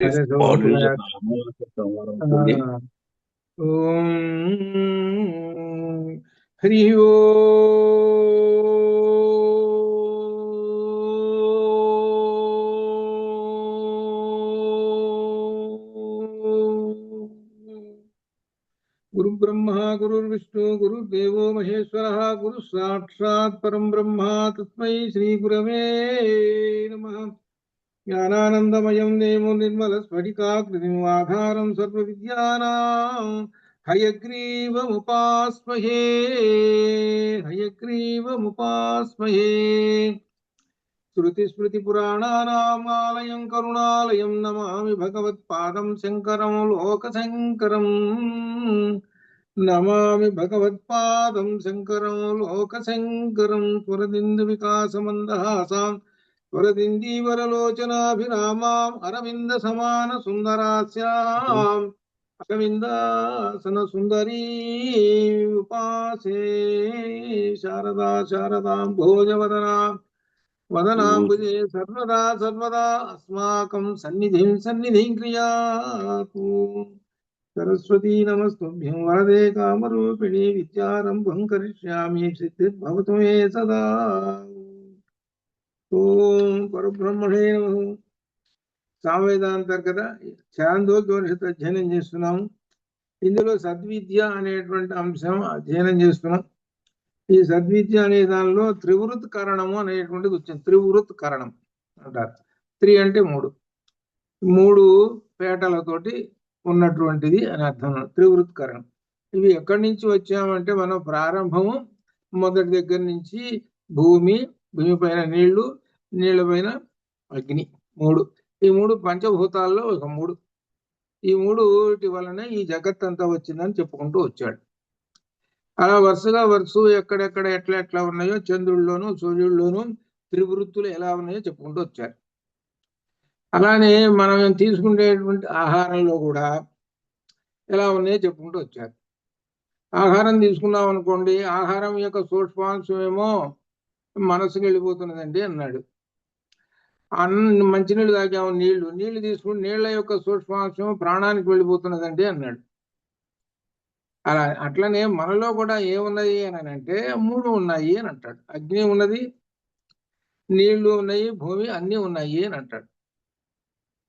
హరి ఓం హరి గురు బ్రహ్మ గురుర్విష్ణు గురుర్దేవో మహేశ్వర గురు సాక్షాత్ పరం బ్రహ్మ తస్మై శ్రీ గురవే నమః. జ్ఞానానందమయం దేవం నిర్మల స్ఫటికాకృతిం ఆధారం సర్వ విద్యానాం హయగ్రీవముపాస్మహే హయగ్రీవముపాస్మహే. శృతి స్మృతి పురాణానామాలయం కరుణాలయం నమామి భగవత్పాదం శంకరం లోకశంకరం. నమామి భగవత్పాదం శంకరం లోకశంకరం. స్వరదిందు వికాసమందహాసాం వరదిందీవరలోచనాభిరామాం అరవింద సమాన సుందరాస్యాం అరవిందాసన సుందరీ ఉపాసే. శారదా శారదాం భోజవదనాం వదనాంబుజే సర్వదా సర్వదా అస్మాకం సన్నిధిం క్రియాతు. సరస్వతీ నమస్తుభ్యం వరదే కామరూపిణి విద్యారంభం కరిష్యామి సిద్ధిర్భవతు మే సదా. ఓం పరబ్రహ్మణే నమః. సామవేదాంతర్గత ఛాందోగ్యోపనిషత్తు అధ్యయనం చేస్తున్నాము. ఇందులో సద్విద్య అనేటువంటి అంశం అధ్యయనం చేస్తున్నాం. ఈ సద్విద్య అనే దానిలో త్రివృత్ కరణము అనేటువంటిది వచ్చింది. త్రివృత్ కరణం అంటారు. త్రి అంటే మూడు పేటలతోటి ఉన్నటువంటిది అని అర్థం. త్రివృత్ కరణం. ఇవి ఎక్కడి నుంచి వచ్చామంటే మనం ప్రారంభము మొదటి దగ్గర నుంచి భూమి, భూమి పైన నీళ్లు, నీళ్ల పైన అగ్ని, ఈ మూడు పంచభూతాల్లో ఒక మూడు. ఈ మూడుటి వలనే ఈ జగత్ అంతా వచ్చిందని చెప్పుకుంటూ వచ్చాడు. అలా వరుసగా ఎక్కడెక్కడ ఎట్లా ఉన్నాయో చంద్రుల్లోనూ సూర్యుల్లోనూ త్రివృత్తులు ఎలా ఉన్నాయో చెప్పుకుంటూ వచ్చారు. అలానే మనం తీసుకునేటువంటి ఆహారంలో కూడా ఎలా ఉన్నాయో చెప్పుకుంటూ వచ్చారు. ఆహారం తీసుకున్నాం అనుకోండి, ఆహారం యొక్క సూక్ష్మాంశం ఏమో మనసుకు వెళ్ళిపోతున్నదండి అన్నాడు. మంచినీళ్ళు తాగాము, నీళ్లు తీసుకుని నీళ్ల యొక్క సూక్ష్మాంశం ప్రాణానికి వెళ్ళిపోతున్నదండి అన్నాడు. అట్లనే మనలో కూడా ఏమున్నది అని అంటే మూడు ఉన్నాయి అని అంటాడు. అగ్ని ఉన్నది, నీళ్లు ఉన్నాయి, భూమి అన్నీ ఉన్నాయి అని అంటాడు.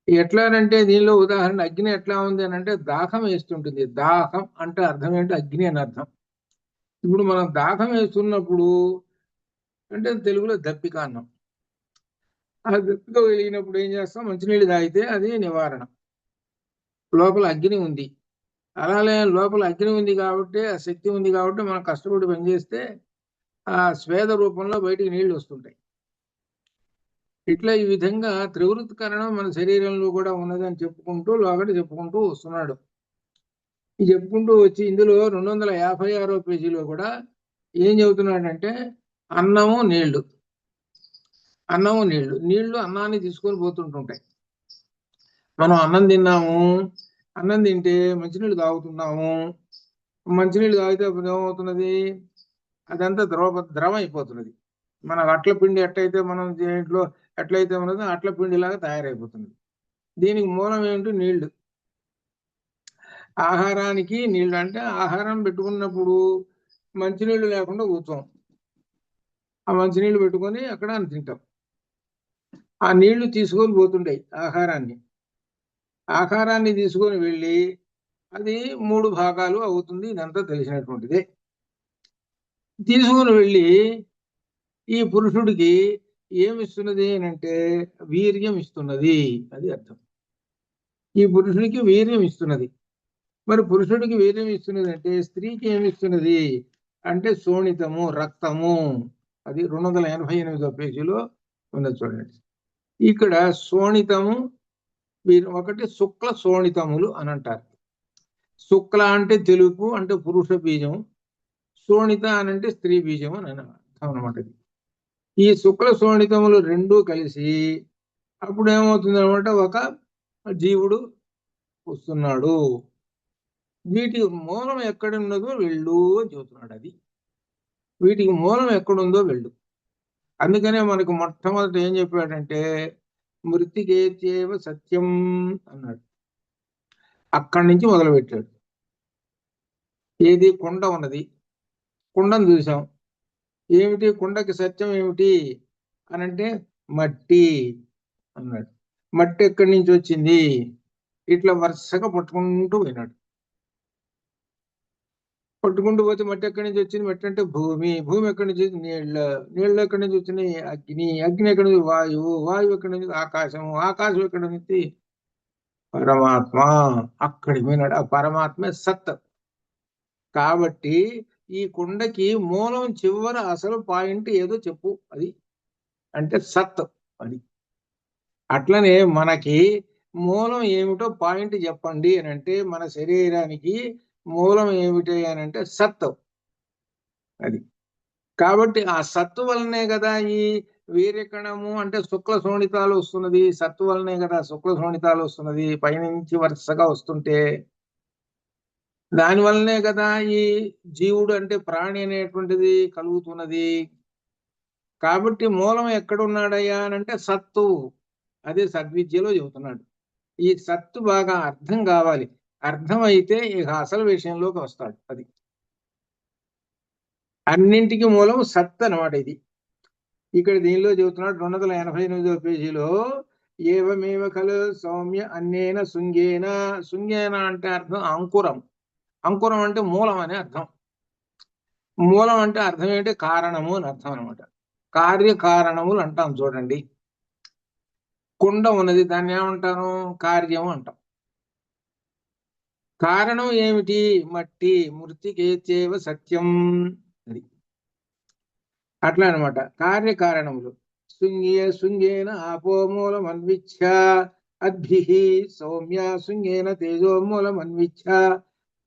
ఎట్లానంటే దీనిలో ఉదాహరణ అగ్ని ఎట్లా ఉంది అని అంటే దాహం వేస్తుంటుంది. దాహం అంటే అర్థం ఏంటి? అగ్ని అని అర్థం. ఇప్పుడు మనం దాహం వేస్తున్నప్పుడు అంటే తెలుగులో దప్పిక అన్నాం. ఆ దప్పిక వెలిగినప్పుడు ఏం చేస్తాం? మంచినీళ్ళు తాగితే అది నివారణ. లోపల అగ్ని ఉంది, అలానే లోపల అగ్ని ఉంది కాబట్టి, ఆ శక్తి ఉంది కాబట్టి మనం కష్టపడి పనిచేస్తే ఆ స్వేద రూపంలో బయటికి నీళ్లు వస్తుంటాయి. ఇట్లా ఈ విధంగా త్రివృత్కరణం మన శరీరంలో కూడా ఉన్నదని చెప్పుకుంటూ వస్తున్నాడు. ఇది చెప్పుకుంటూ వచ్చి ఇందులో 256వ పేజీలో కూడా ఏం చెబుతున్నాడంటే అన్నము నీళ్లు అన్నాన్ని తీసుకొని పోతుంటుంటాయి. మనం అన్నం తిన్నాము, అన్నం తింటే మంచినీళ్ళు తాగుతున్నాము. మంచినీళ్ళు తాగితే ఏమవుతున్నది? అదంతా ద్రవం అయిపోతున్నది. మన అట్ల పిండి ఎట్లయితే మనం దీంట్లో ఎట్లయితే ఉన్నదో అట్ల పిండిలాగా తయారైపోతున్నది. దీనికి మూలం ఏంటి? నీళ్లు. ఆహారానికి నీళ్లు అంటే ఆహారం పెట్టుకున్నప్పుడు మంచినీళ్ళు లేకుండా కూర్చోం. ఆ మంచినీళ్ళు పెట్టుకొని అక్కడ తింటాం. ఆ నీళ్లు తీసుకొని పోతుంటాయి ఆహారాన్ని తీసుకొని వెళ్ళి అది 3 భాగాలు అవుతుంది. ఇదంతా తెలిసినటువంటిదే. తీసుకొని వెళ్ళి ఈ పురుషుడికి ఏమిస్తున్నది అని అంటే వీర్యం ఇస్తున్నది. అది అర్థం. ఈ పురుషుడికి వీర్యం ఇస్తున్నది. మరి పురుషుడికి వీర్యం ఇస్తున్నది అంటే స్త్రీకి ఏమిస్తున్నది అంటే శోణితము, రక్తము. అది 288వ పేజీలో ఉన్నది చూడండి. ఇక్కడ శోణితము, ఒకటి శుక్ల శోణితములు అని అంటారు. శుక్ల అంటే తెలుపు అంటే పురుష బీజం, శోణిత అని అంటే స్త్రీ బీజం అని అర్థం అనమాట. ఈ శుక్ల శోణితములు రెండూ కలిసి అప్పుడు ఏమవుతుంది అనమాట? ఒక జీవుడు వస్తున్నాడు. వీటికి మూలం ఎక్కడున్నదో వెళ్ళు అని చెబుతున్నాడు. అది వీటికి మూలం ఎక్కడుందో వెళ్ళు. అందుకనే మనకు మొట్టమొదట ఏం చెప్పాడంటే మృతికేత్యేవ సత్యం అన్నాడు. అక్కడి నుంచి మొదలు పెట్టాడు. ఏది కుండ ఉన్నది, కుండను చూసాం. ఏమిటి కుండకి సత్యం ఏమిటి అని అంటే మట్టి అన్నాడు. మట్టి ఎక్కడి నుంచి వచ్చింది? ఇట్లా వరుసగా పట్టుకుంటూ పోయినాడు. పట్టుకుంటూ పోతే మట్టి ఎక్కడి నుంచి వచ్చింది? మట్టి అంటే భూమి. భూమి ఎక్కడి నుంచి వచ్చింది? నీళ్ళు ఎక్కడి నుంచి వచ్చినాయి? అగ్ని. అగ్ని ఎక్కడి నుంచి? వాయువు. వాయువు ఎక్కడి నుంచి? ఆకాశము. ఆకాశం ఎక్కడి నుంచి? పరమాత్మ. అక్కడికి పోయినాడు. ఆ పరమాత్మ సత్. కాబట్టి ఈ కుండకి మూలం చివర అసలు పాయింట్ ఏదో చెప్పు, అది అంటే సత్. అది అట్లనే మనకి మూలం ఏమిటో పాయింట్ చెప్పండి అని అంటే మన శరీరానికి మూలం ఏమిటి అని అంటే సత్. అది కాబట్టి ఆ సత్తు వలనే కదా ఈ వీర్యకణము అంటే శుక్ల శోణితాలు వస్తున్నది. సత్తు వలనే కదా శుక్ల శోణితాలు వస్తున్నది, పైనుంచి వరుసగా వస్తుంటే. దాని వల్లనే కదా ఈ జీవుడు అంటే ప్రాణి అనేటువంటిది కలుగుతున్నది. కాబట్టి మూలం ఎక్కడున్నాడయ్యా అని అంటే సత్తు. అదే సద్విద్యలో చెబుతున్నాడు. ఈ సత్తు బాగా అర్థం కావాలి. అర్థమైతే ఇక అసలు విషయంలోకి వస్తాడు. అది అన్నింటికి మూలం సత్ అనమాట. ఇది ఇక్కడ దీనిలో చెబుతున్నాడు 288వ పేజీలో. ఏవమేవ ఖలు సౌమ్య అన్నేన శృంగేన. శృంగేన అంటే అర్థం అంకురం. అంకురం అంటే మూలం అనే అర్థం. మూలం అంటే అర్థం ఏంటి? కారణము అని అర్థం అనమాట. కార్యకారణములు అంటాం చూడండి. కుండ ఉన్నది, దాన్ని ఏమంటాను? కార్యము అంటాం. కారణం ఏమిటి? మట్టి. మృతికేత్యేవ సత్యం. అది అట్లా అనమాట. కార్యకారణములు. శృంగేన ఆపో మూలం అన్విచ్ఛ అద్భిః సౌమ్య శృంగేన తేజో మూలం అన్విచ్ఛ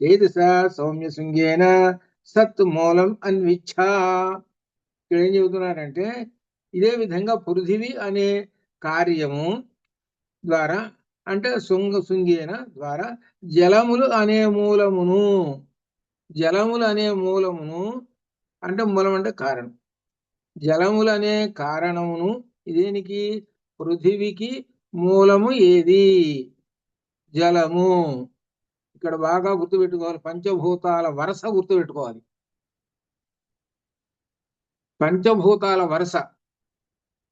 తేజస సౌమ్య శృంగేన సత్ మూలం అన్విచ్ఛ. ఇక్కడ ఏం చెబుతున్నారంటే ఇదే విధంగా పృథివీ అనే కార్యము ద్వారా అంటే శృంగేన ద్వారా జలములు అనే మూలమును. జలములు అనే మూలమును అంటే మూలం అంటే కారణం. జలములు అనే కారణమును దేనికి? పృథివికి మూలము ఏది? జలము. ఇక్కడ బాగా గుర్తుపెట్టుకోవాలి. పంచభూతాల వరుస గుర్తుపెట్టుకోవాలి. పంచభూతాల వరుస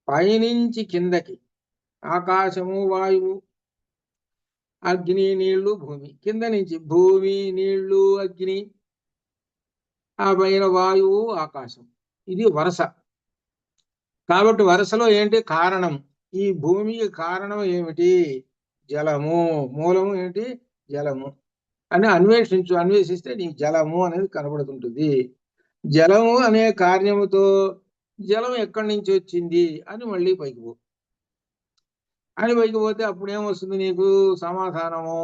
పైనుంచి కిందకి ఆకాశము, వాయువు, అగ్ని, నీళ్లు, భూమి. కింద నుంచి భూమి, నీళ్లు, అగ్ని, ఆ పైన వాయువు, ఆకాశం. ఇది వరుస. కాబట్టి వరుసలో ఏంటి? కారణం. ఈ భూమికి కారణం ఏమిటి? జలము. మూలము ఏంటి? జలము అని అన్వేషిస్తే నీకు జలము అనేది కనబడుతుంటుంది. జలము అనే కార్యముతో జలం ఎక్కడి నుంచి వచ్చింది అని మళ్ళీ పైకి పోతే అప్పుడు ఏమొస్తుంది నీకు? సమాధానము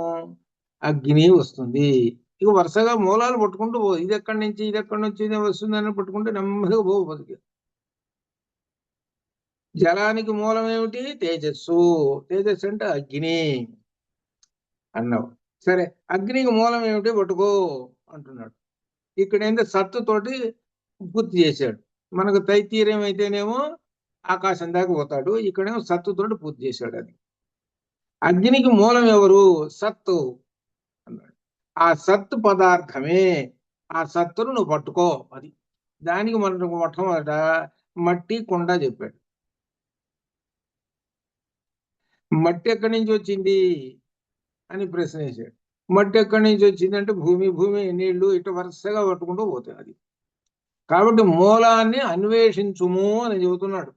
అగ్ని వస్తుంది. ఇక వరుసగా మూలాలు పట్టుకుంటూ ఇది ఎక్కడి నుంచి, ఇది ఎక్కడి నుంచి ఇది వస్తుంది అని పట్టుకుంటే నెమ్మదిగా పోదు. జలానికి మూలం ఏమిటి? తేజస్సు. తేజస్సు అంటే అగ్ని అన్నావు. సరే, అగ్నికి మూలం ఏమిటి? పట్టుకో అంటున్నాడు. ఇక్కడ ఏంటంటే సత్తుతోటి పూర్తి చేశాడు. మనకు తైతీర్యం అయితేనేమో ఆకాశం దాకా పోతాడు. ఇక్కడేమో సత్తుతోటి పూర్తి చేశాడు. అది అగ్నికి మూలం ఎవరు? సత్తు అన్నాడు. ఆ సత్తు పదార్థమే. ఆ సత్తును నువ్వు పట్టుకో. అది దానికి మనకు మొట్టమొదట మట్టి, కుండ చెప్పాడు. మట్టి ఎక్కడి నుంచి వచ్చింది అని ప్రశ్న వేశాడు. మట్టి ఎక్కడి నుంచి వచ్చింది అంటే భూమి, నీళ్లు, ఇటు వరుసగా పట్టుకుంటూ పోతాయి. అది కాబట్టి మూలాన్ని అన్వేషించుము అని చెబుతున్నాడు.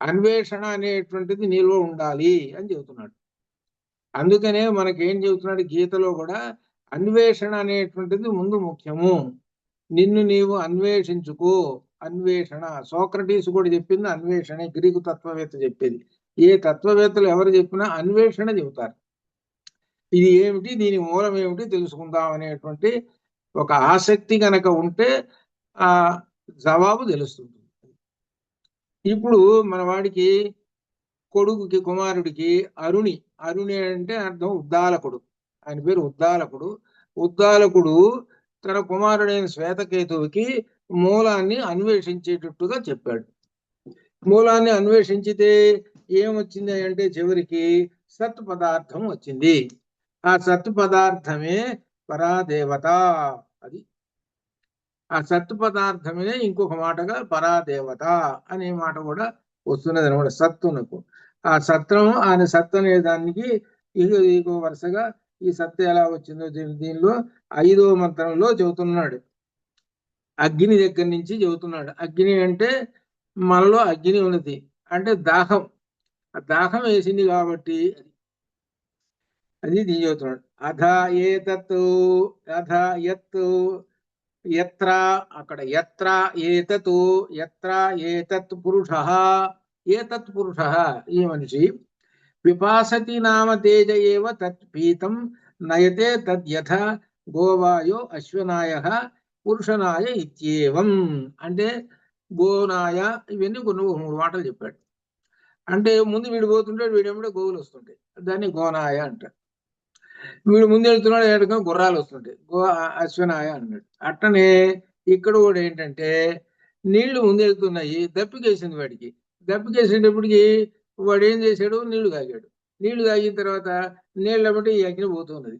అన్వేషణ అనేటువంటిది నీలో ఉండాలి అని చెబుతున్నాడు. అందుకనే మనకేం చెబుతున్నాడు గీతలో కూడా? అన్వేషణ అనేటువంటిది ముందు ముఖ్యము. నిన్ను నీవు అన్వేషించుకో. అన్వేషణ సోక్రటీస్ కూడా చెప్పింది అన్వేషణ. గ్రీకు తత్వవేత్త చెప్పేది. ఏ తత్వవేత్తలు ఎవరు చెప్పినా అన్వేషణ చెబుతారు. ఇది ఏమిటి, దీని మూలం ఏమిటి తెలుసుకుందాం అనేటువంటి ఒక ఆసక్తి కనుక ఉంటే ఆ జవాబు తెలుస్తుంది. ఇప్పుడు మన వాడికి కొడుకుకి, కుమారుడికి అరుణి అంటే అర్థం ఉద్దాలకుడు. ఆయన పేరు ఉద్దాలకుడు. ఉద్దాలకుడు తన కుమారుడైన శ్వేతకేతువుకి మూలాన్ని అన్వేషించేటట్టుగా చెప్పాడు. మూలాన్ని అన్వేషించితే ఏమొచ్చింది అంటే చివరికి సత్ పదార్థం వచ్చింది. ఆ సత్ పదార్థమే పరాదేవత. అది ఆ సత్ పదార్థమే ఇంకొక మాటగా పరాదేవత అనే మాట కూడా వస్తున్నది అనమాట సత్తునకు. ఆ సత్రం ఆయన సత్ అనే దానికి ఇగో వరుసగా ఈ సత్తు ఎలా వచ్చిందో దీనిలో 5వ మంత్రంలో చెబుతున్నాడు. అగ్ని దగ్గర నుంచి చెబుతున్నాడు. అగ్ని అంటే మనలో అగ్ని ఉన్నది అంటే దాహం. ఆ దాహం వేసింది కాబట్టి అది చెబుతున్నాడు. అధ ఏతత్ అధ యత్ యత్ర అక్కడ యత్ర ఏతత్ యత్ర ఏతత్ పురుష ఏతత్ పురుష ఈ మనిషి విపాసతి నామ తేజ ఏవ తత్ పీతం నయతే తద్యథ గోవాయో అశ్వనాయ పురుషనాయ ఇత్యేవం. అంటే గోనాయ ఇవన్నీ కొన్ని 3 మాటలు చెప్పాడు. అంటే ముందు వీడు పోతుంటాడు, వీడేమిటో గోవులు వస్తుంటాయి, దాన్ని గోనాయ అంటారు. వీడు ముందు వెళ్తున్నాడు, ఏడుగా గుర్రాలు వస్తుంటాయి, అశ్వనాయ అన్నాడు. అట్టనే ఇక్కడ కూడా ఏంటంటే నీళ్లు ముందు వెళ్తున్నాయి, దప్పికేసింది వాడికి. దప్పికేసేటప్పటికి వాడు ఏం చేశాడు, నీళ్లు తాగాడు. నీళ్లు తాగిన తర్వాత నీళ్ళ బట్టి ఈ అగ్ని పోతున్నది.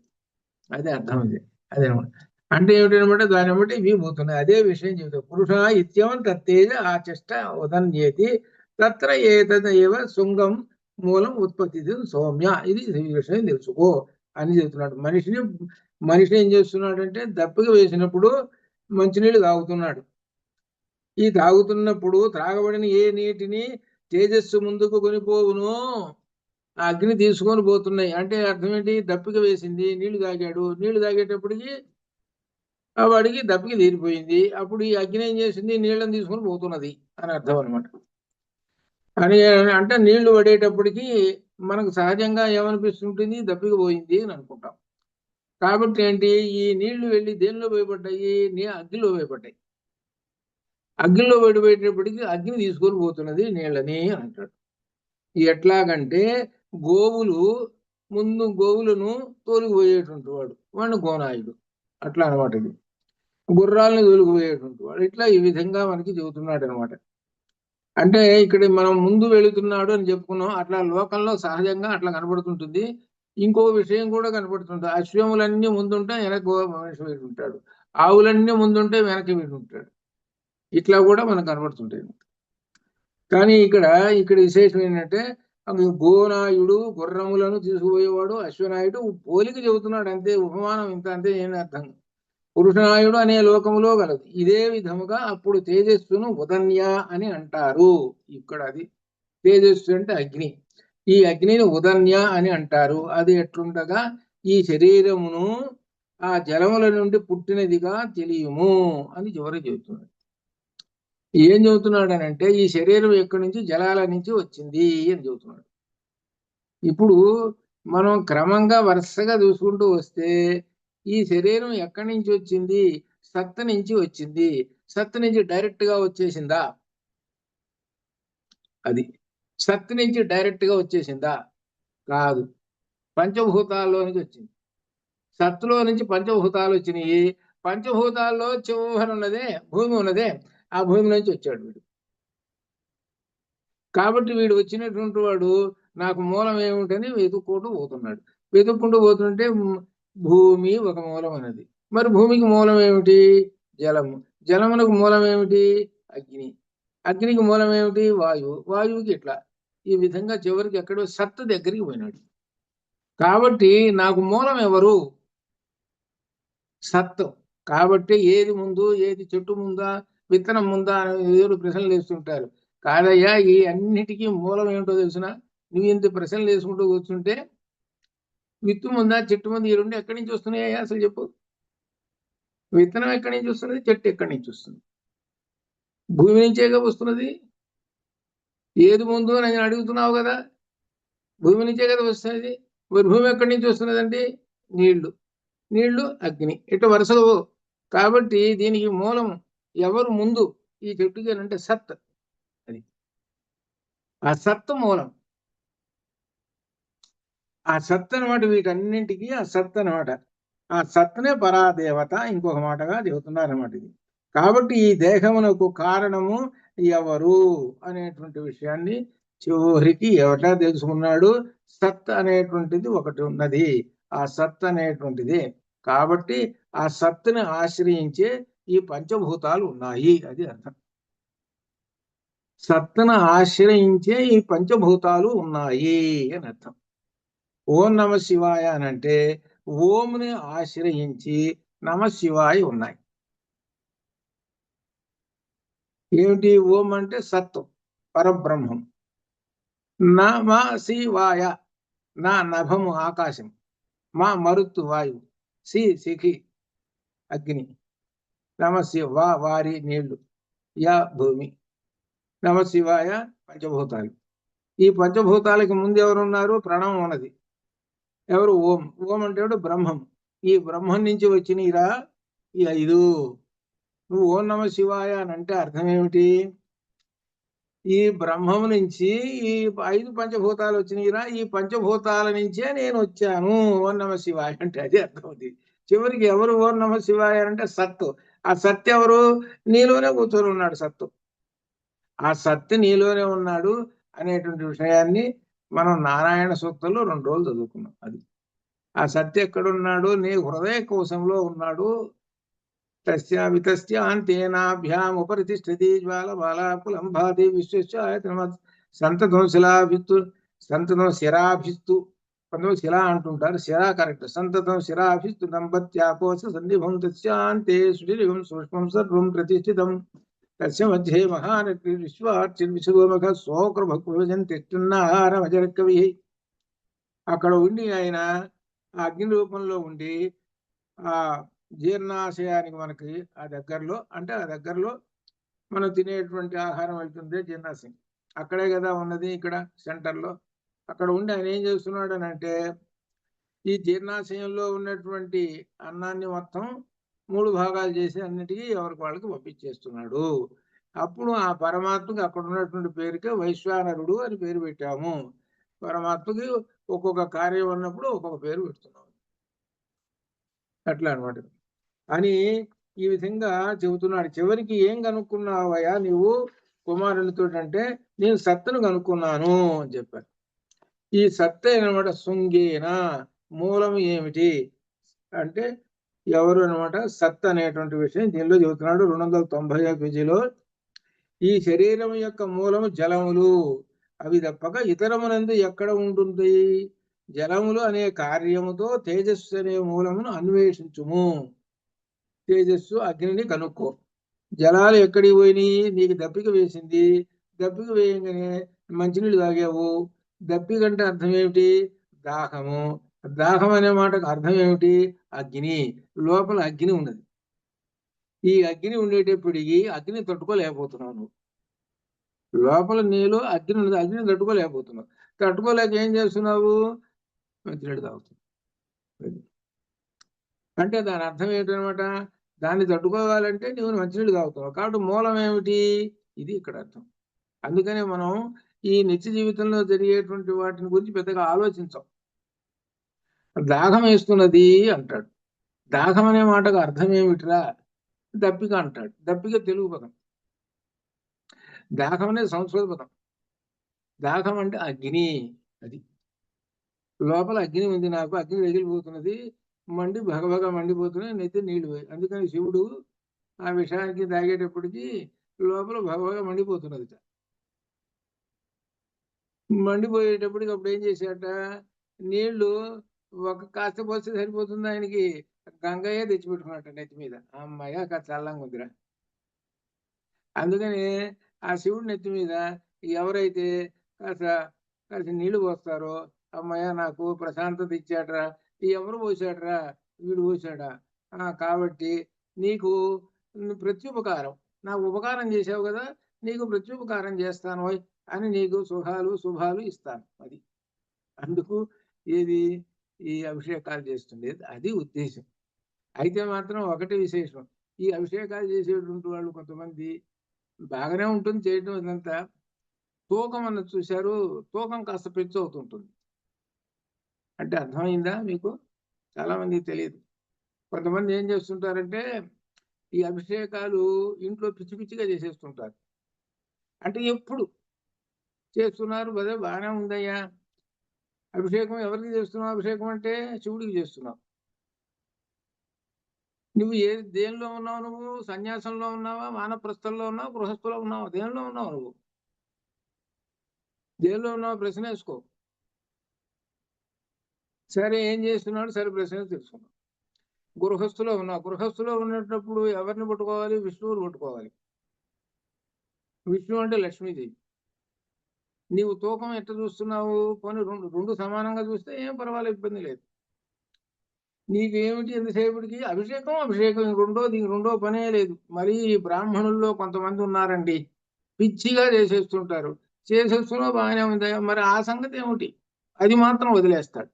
అదే అర్థం. అది అదేనమాట. అంటే ఏమిటనమాట, దాన్ని బట్టి ఇవి పోతున్నాయి. అదే విషయం చెబుతాం. పురుష ఇత్యం తత్తేజ ఆచష్ట ఉదన్యేతి తత్ర ఏతదేవ శృంగం మూలం ఉత్పత్తి సౌమ్య. ఇది విషయం తెలుసుకో అని చెబుతున్నాడు. మనిషి ఏం చేస్తున్నాడంటే దప్పిక వేసినప్పుడు మంచినీళ్ళు తాగుతున్నాడు. ఈ తాగుతున్నప్పుడు త్రాగబడిన ఏ నీటిని తేజస్సు ముందుకు కొనిపోవును ఆ అగ్ని తీసుకొని పోతున్నాయి. అంటే అర్థం ఏంటి, దప్పిక వేసింది, నీళ్లు తాగాడు, నీళ్లు తాగేటప్పటికి వాడికి దప్పిక తీరిపోయింది. అప్పుడు ఈ అగ్ని ఏం చేసింది, నీళ్ళని తీసుకొని పోతున్నది అని అర్థం అనమాట. అని అంటే నీళ్లు పడేటప్పటికి మనకు సహజంగా ఏమనిపిస్తుంటుంది, దప్పిక పోయింది అని అనుకుంటాం. కాబట్టి ఏంటి, ఈ నీళ్లు వెళ్ళి దేనిలో భయపడ్డాయి, అగ్నిలో భయపడ్డాయి. అగ్నిలో పడిపోయేటప్పటికి అగ్ని తీసుకొని పోతున్నది నీళ్ళని అని అంటాడు. ఎట్లాగంటే గోవులు ముందు గోవులను తోలుకుపోయేటువంటి వాడు గోనాయుడు. అట్లా అనమాట. ఇది గుర్రాలను తోలుకుపోయేటువంటి వాడు. ఇట్లా ఈ విధంగా మనకి చెబుతున్నాడు అనమాట. అంటే ఇక్కడ మనం ముందు వెళుతున్నాడు అని చెప్పుకున్నాం. అట్లా లోకంలో సహజంగా అట్లా కనబడుతుంటుంది. ఇంకో విషయం కూడా కనబడుతుంటుంది. అశ్వములన్నీ ముందుంటే వెనక మనిషి వీడుంటాడు, ఆవులన్నీ ముందుంటే వెనక వీడుంటాడు. ఇట్లా కూడా మనకు కనబడుతుంటాయి. కానీ ఇక్కడ విశేషం ఏంటంటే గోనాయుడు గుర్రములను తీసుకుపోయేవాడు, అశ్వనాయుడు పోలిక చెబుతున్నాడు అంతే. ఉపమానం ఇంత అంతే, ఏమి అర్థం. పురుషనాయుడు అనే లోకములో గలదు. ఇదే విధముగా అప్పుడు తేజస్సును ఉదన్య అని అంటారు. ఇక్కడ అది తేజస్సు అంటే అగ్ని. ఈ అగ్నిని ఉదన్య అని అంటారు. అది ఎట్లుండగా ఈ శరీరమును ఆ జలముల నుండి పుట్టినదిగా తెలియము అని చివరి చెబుతున్నాడు. ఏం చెబుతున్నాడు అని అంటే, ఈ శరీరం ఎక్కడి నుంచి, జలాల నుంచి వచ్చింది అని చెబుతున్నాడు. ఇప్పుడు మనం క్రమంగా వరుసగా చూసుకుంటూ వస్తే ఈ శరీరం ఎక్కడి నుంచి వచ్చింది, సత్తు నుంచి వచ్చింది. సత్తు నుంచి డైరెక్ట్ గా వచ్చేసిందా, అది సత్తు నుంచి డైరెక్ట్ గా వచ్చేసిందా, కాదు. పంచభూతాల్లో నుంచి వచ్చింది. సత్తులో నుంచి పంచభూతాలు వచ్చినాయి. పంచభూతాల్లో చివరి ఉన్నదే భూమి ఉన్నదే, ఆ భూమి నుంచి వచ్చాడు వీడు. కాబట్టి వీడు వచ్చినటువంటి వాడు నాకు మూలం ఏమిటని వెతుక్కుంటూ పోతున్నాడు. వెతుక్కుంటూ పోతుంటే భూమి ఒక మూలం అనేది. మరి భూమికి మూలం ఏమిటి, జలము. జలమునకు మూలం ఏమిటి, అగ్ని. అగ్నికి మూలం ఏమిటి, వాయువు. వాయువుకి ఇట్లా ఈ విధంగా చివరికి ఎక్కడో సత్తు దగ్గరికి పోయినాడు. కాబట్టి నాకు మూలం ఎవరు, సత్తు. కాబట్టి ఏది ముందు, ఏది చెట్టు ముందా, విత్తనం ముందా అని ఏడు ప్రశ్నలు వేస్తుంటారు. కాదయ్యా, ఈ అన్నిటికీ మూలం ఏమిటో తెలిసిన, నువ్వు ఇంత ప్రశ్నలు వేసుకుంటూ కూర్చుంటే విత్తు ముందా, చెట్టు ముందు, ఈ రెండు ఎక్కడి నుంచి వస్తున్నాయా అసలు చెప్పు. విత్తనం ఎక్కడి నుంచి వస్తున్నది, చెట్టు ఎక్కడి నుంచి వస్తుంది, భూమి నుంచేగా వస్తున్నది. ఏది ముందు అని అడుగుతున్నావు కదా, భూమి నుంచే కదా వస్తున్నది. మరి భూమి ఎక్కడి నుంచి వస్తున్నదండి, నీళ్లు అగ్ని, ఇటు వరుసలో. కాబట్టి దీనికి మూలం ఎవరు ముందు ఈ చెట్టుకి అంటే సత్. అది ఆ సత్తు మూలం, ఆ సత్ అనమాట. వీటన్నింటికి ఆ సత్ అనమాట. ఆ సత్నే పరాదేవత ఇంకొక మాటగా చెబుతున్నారన్నమాట. ఇది కాబట్టి ఈ దేహమునకు కారణము ఎవరు అనేటువంటి విషయాన్ని చివరికి ఎవటా తెలుసుకున్నాడు, సత్ అనేటువంటిది ఒకటి ఉన్నది. ఆ సత్ అనేటువంటిది కాబట్టి ఆ సత్తుని ఆశ్రయించే ఈ పంచభూతాలు ఉన్నాయి, అది అర్థం. సత్తును ఆశ్రయించే ఈ పంచభూతాలు ఉన్నాయి అని అర్థం. ఓం నమ శివాయ అని అంటే ఓంని ఆశ్రయించి నమ శివాయ ఉన్నాయి. ఏమిటి ఓం అంటే సత్తు, పరబ్రహ్మం. నమ శివాయ, నా నభము ఆకాశం, మా మరుత్తు వాయువు, శిఖి అగ్ని, నమ శివ వారి నీళ్లు, యా భూమి. నమ శివాయ పంచభూతాలు. ఈ పంచభూతాలకి ముందు ఎవరున్నారు? ప్రణవం ఉన్నది. ఎవరు? ఓం. ఓం అంటే బ్రహ్మం. ఈ బ్రహ్మం నుంచి వచ్చినరా ఈ 5. నువ్వు ఓం నమ శివాయ అని అంటే అర్థం ఏమిటి? ఈ బ్రహ్మం నుంచి ఈ 5 పంచభూతాలు వచ్చినాయిరా, ఈ పంచభూతాల నుంచే నేను వచ్చాను ఓం నమ శివాయ అంటే, అది అర్థం అవుతుంది. చివరికి ఎవరు ఓం నమ శివాయ అంటే సత్తు. ఆ సత్తు ఎవరు? నీలోనే కూర్చొని ఉన్నాడు సత్తు. ఆ సత్తు నీలోనే ఉన్నాడు అనేటువంటి విషయాన్ని మనం నారాయణ సూక్తంలో 2 రోజులు చదువుకున్నాం. అది ఆ సత్తు ఎక్కడున్నాడు? నీ హృదయ కోశంలో ఉన్నాడు. తస్యావితస్యాంతేనాభ్యాముపరితిష్ఠతి జ్వాలబాలాకులంభాతి విశ్వస్యాయతనమత్ సంతతం శిరాభిస్తు. కొంతమంది శిలా అంటుంటారు, శిరా కరెక్ట్. సంతతం శిరాభిస్తు దంపత్యాకోశ సంధిభం తస్యాంతే సుడిరిగం సూక్ష్మం సర్వం ప్రతిష్ఠితం తస్య మధ్యే మహానగ్ని విశ్వార్చిర్విశుభోమఖ శోక్రభక్తిభజన్ తిష్టున్నాహారమజరకవి. అక్కడ ఉండి ఆయన ఆ అగ్ని రూపంలో ఉండి ఆ జీర్ణాశయానికి మనకి ఆ దగ్గరలో మనం తినేటువంటి ఆహారం వెళ్తుంది జీర్ణాశయం, అక్కడే కదా ఉన్నది, ఇక్కడ సెంటర్లో. అక్కడ ఉండి ఆయన ఏం చేస్తున్నాడు అని అంటే ఈ జీర్ణాశయంలో ఉన్నటువంటి అన్నాన్ని మొత్తం 3 భాగాలు చేసి అన్నిటికీ ఎవరికి వాళ్ళకి పంపించేస్తున్నాడు. అప్పుడు ఆ పరమాత్మకి అక్కడ ఉన్నటువంటి పేరుకే వైశ్వానరుడు అని పేరు పెట్టాము. పరమాత్మకి ఒక్కొక్క కార్యం ఉన్నప్పుడు ఒక్కొక్క పేరు పెడుతున్నాం, అట్లా అనమాట అని ఈ విధంగా చెబుతున్నాడు. చివరికి ఏం కనుక్కున్నావయ్యా నీవు కుమారునితో అంటే, నేను సత్తును కనుక్కున్నాను అని చెప్పారు. ఈ సత్తు అనమాట శృంగేన, మూలం ఏమిటి అంటే ఎవరు అనమాట సత్ అనేటువంటి విషయం దీనిలో చెబుతున్నాడు 290వ పేజీలో. ఈ శరీరం యొక్క మూలము జలములు, అవి తప్పక ఇతరమునందు ఎక్కడ ఉంటుంది? జలములు అనే కార్యముతో తేజస్సు అనే మూలమును అన్వేషించుము. తేజస్సు అగ్నిని కనుక్కో. జలాలు ఎక్కడికి పోయినాయి? నీకు దప్పిక వేసింది, దప్పిక వేయంగానే మంచినీళ్ళు తాగావు. దప్పిక అంటే అర్థం ఏమిటి? దాహము. దాహం అనే మాటకు అర్థం ఏమిటి? అగ్ని. లోపల అగ్ని ఉన్నది. ఈ అగ్ని ఉండేటప్పటికి అగ్ని తట్టుకోలేకపోతున్నావు నువ్వు. లోపల నీలో అగ్ని ఉన్నది, అగ్ని తట్టుకోలేకపోతున్నావు. తట్టుకోలేక ఏం చేస్తున్నావు? మంచినీళ్ళు తాగుతున్నావు. అంటే దాని అర్థం ఏంటనమాట? దాన్ని తట్టుకోవాలంటే నువ్వు మంచినీళ్ళు తాగుతావు. కాబట్టి మూలం ఏమిటి? ఇది ఇక్కడ అర్థం. అందుకనే మనం ఈ నిత్య జీవితంలో జరిగేటువంటి వాటిని గురించి పెద్దగా ఆలోచించాం. దాహం వేస్తున్నది అంటాడు. దాహం అనే మాటకు అర్థం ఏమిటిరా? దప్పిక అంటాడు. దప్పిక తెలుగు పదం. దాహం అనేది సంస్కృత పదం. దాహం అంటే అగ్ని. అది లోపల అగ్ని ఉంది, నాకు అగ్ని రగిలిపోతున్నది, మండి భగభగ మండిపోతున్నాయి, నెత్తి నీళ్లు పోయి. అందుకని శివుడు ఆ విషయానికి తాగేటప్పటికి లోపల భగభగ మండిపోతున్నది. మండిపోయేటప్పటికి అప్పుడు ఏం చేశాట? నీళ్లు ఒక కాస్త పోస్తే సరిపోతుంది ఆయనకి, గంగయ్య తెచ్చిపెట్టుకున్నట్ట నెత్తి మీద. అమ్మాయి అక్కడ చల్లంగా ఉందిరా. అందుకని ఆ శివుడి నెత్తి మీద ఎవరైతే కాస్త నీళ్లు పోస్తారో, అమ్మాయ నాకు ప్రశాంతత ఇచ్చాడరా. ఎవరు పోసాడరా? వీడు పోసాడా? కాబట్టి నీకు ప్రత్యుపకారం, నాకు ఉపకారం చేసావు కదా, నీకు ప్రత్యుపకారం చేస్తాను అని నీకు శుభాలు ఇస్తాను. అది అందుకు ఏది ఈ అభిషేకాలు చేస్తుంది, అది ఉద్దేశం. అయితే మాత్రం ఒకటి విశేషం, ఈ అభిషేకాలు చేసేటువంటి వాళ్ళు కొంతమంది బాగానే ఉంటుంది చేయడం, ఇదంతా తూకం అన్నది చూశారు, తూకం కాస్త పెంచు అవుతుంటుంది. అంటే అర్థమైందా మీకు? చాలా మందికి తెలియదు. కొంతమంది ఏం చేస్తుంటారంటే ఈ అభిషేకాలు ఇంట్లో పిచ్చి పిచ్చిగా చేసేస్తుంటారు. అంటే ఎప్పుడు చేస్తున్నారు, అదే బాగానే ఉందయ్యా. అభిషేకం ఎవరికి చేస్తున్నావు? అభిషేకం అంటే శివుడికి చేస్తున్నావు. నువ్వు దేనిలో ఉన్నావు? నువ్వు సన్యాసంలో ఉన్నావా, వానప్రస్థంలో ఉన్నావా, గృహస్థులో ఉన్నావా? దేనిలో ఉన్నావు నువ్వు? దేనిలో ఉన్నావు ప్రశ్న వేసుకో. సరే, ఏం చేస్తున్నాడు? సరే, ప్రశ్న తెలుసుకున్నావు. గృహస్థులో ఉన్నావు. గృహస్థులో ఉన్నప్పుడు ఎవరిని పట్టుకోవాలి? విష్ణువుని పట్టుకోవాలి. విష్ణువు అంటే లక్ష్మీదేవి. నీవు తూకం ఎట్లా చూస్తున్నావు? పోనీ రెండు సమానంగా చూస్తే ఏం పర్వాలేదు, ఇబ్బంది లేదు. నీకేమిటి ఎంతసేపటికి అభిషేకం అభిషేకం, దీనికి రెండో పనే లేదు. మరి బ్రాహ్మణుల్లో కొంతమంది ఉన్నారండి, పిచ్చిగా చేసేస్తుంటారు. చేసేస్తున్నా బాగానే ఉంది, మరి ఆ సంగతి ఏమిటి? అది మాత్రం వదిలేస్తాడు.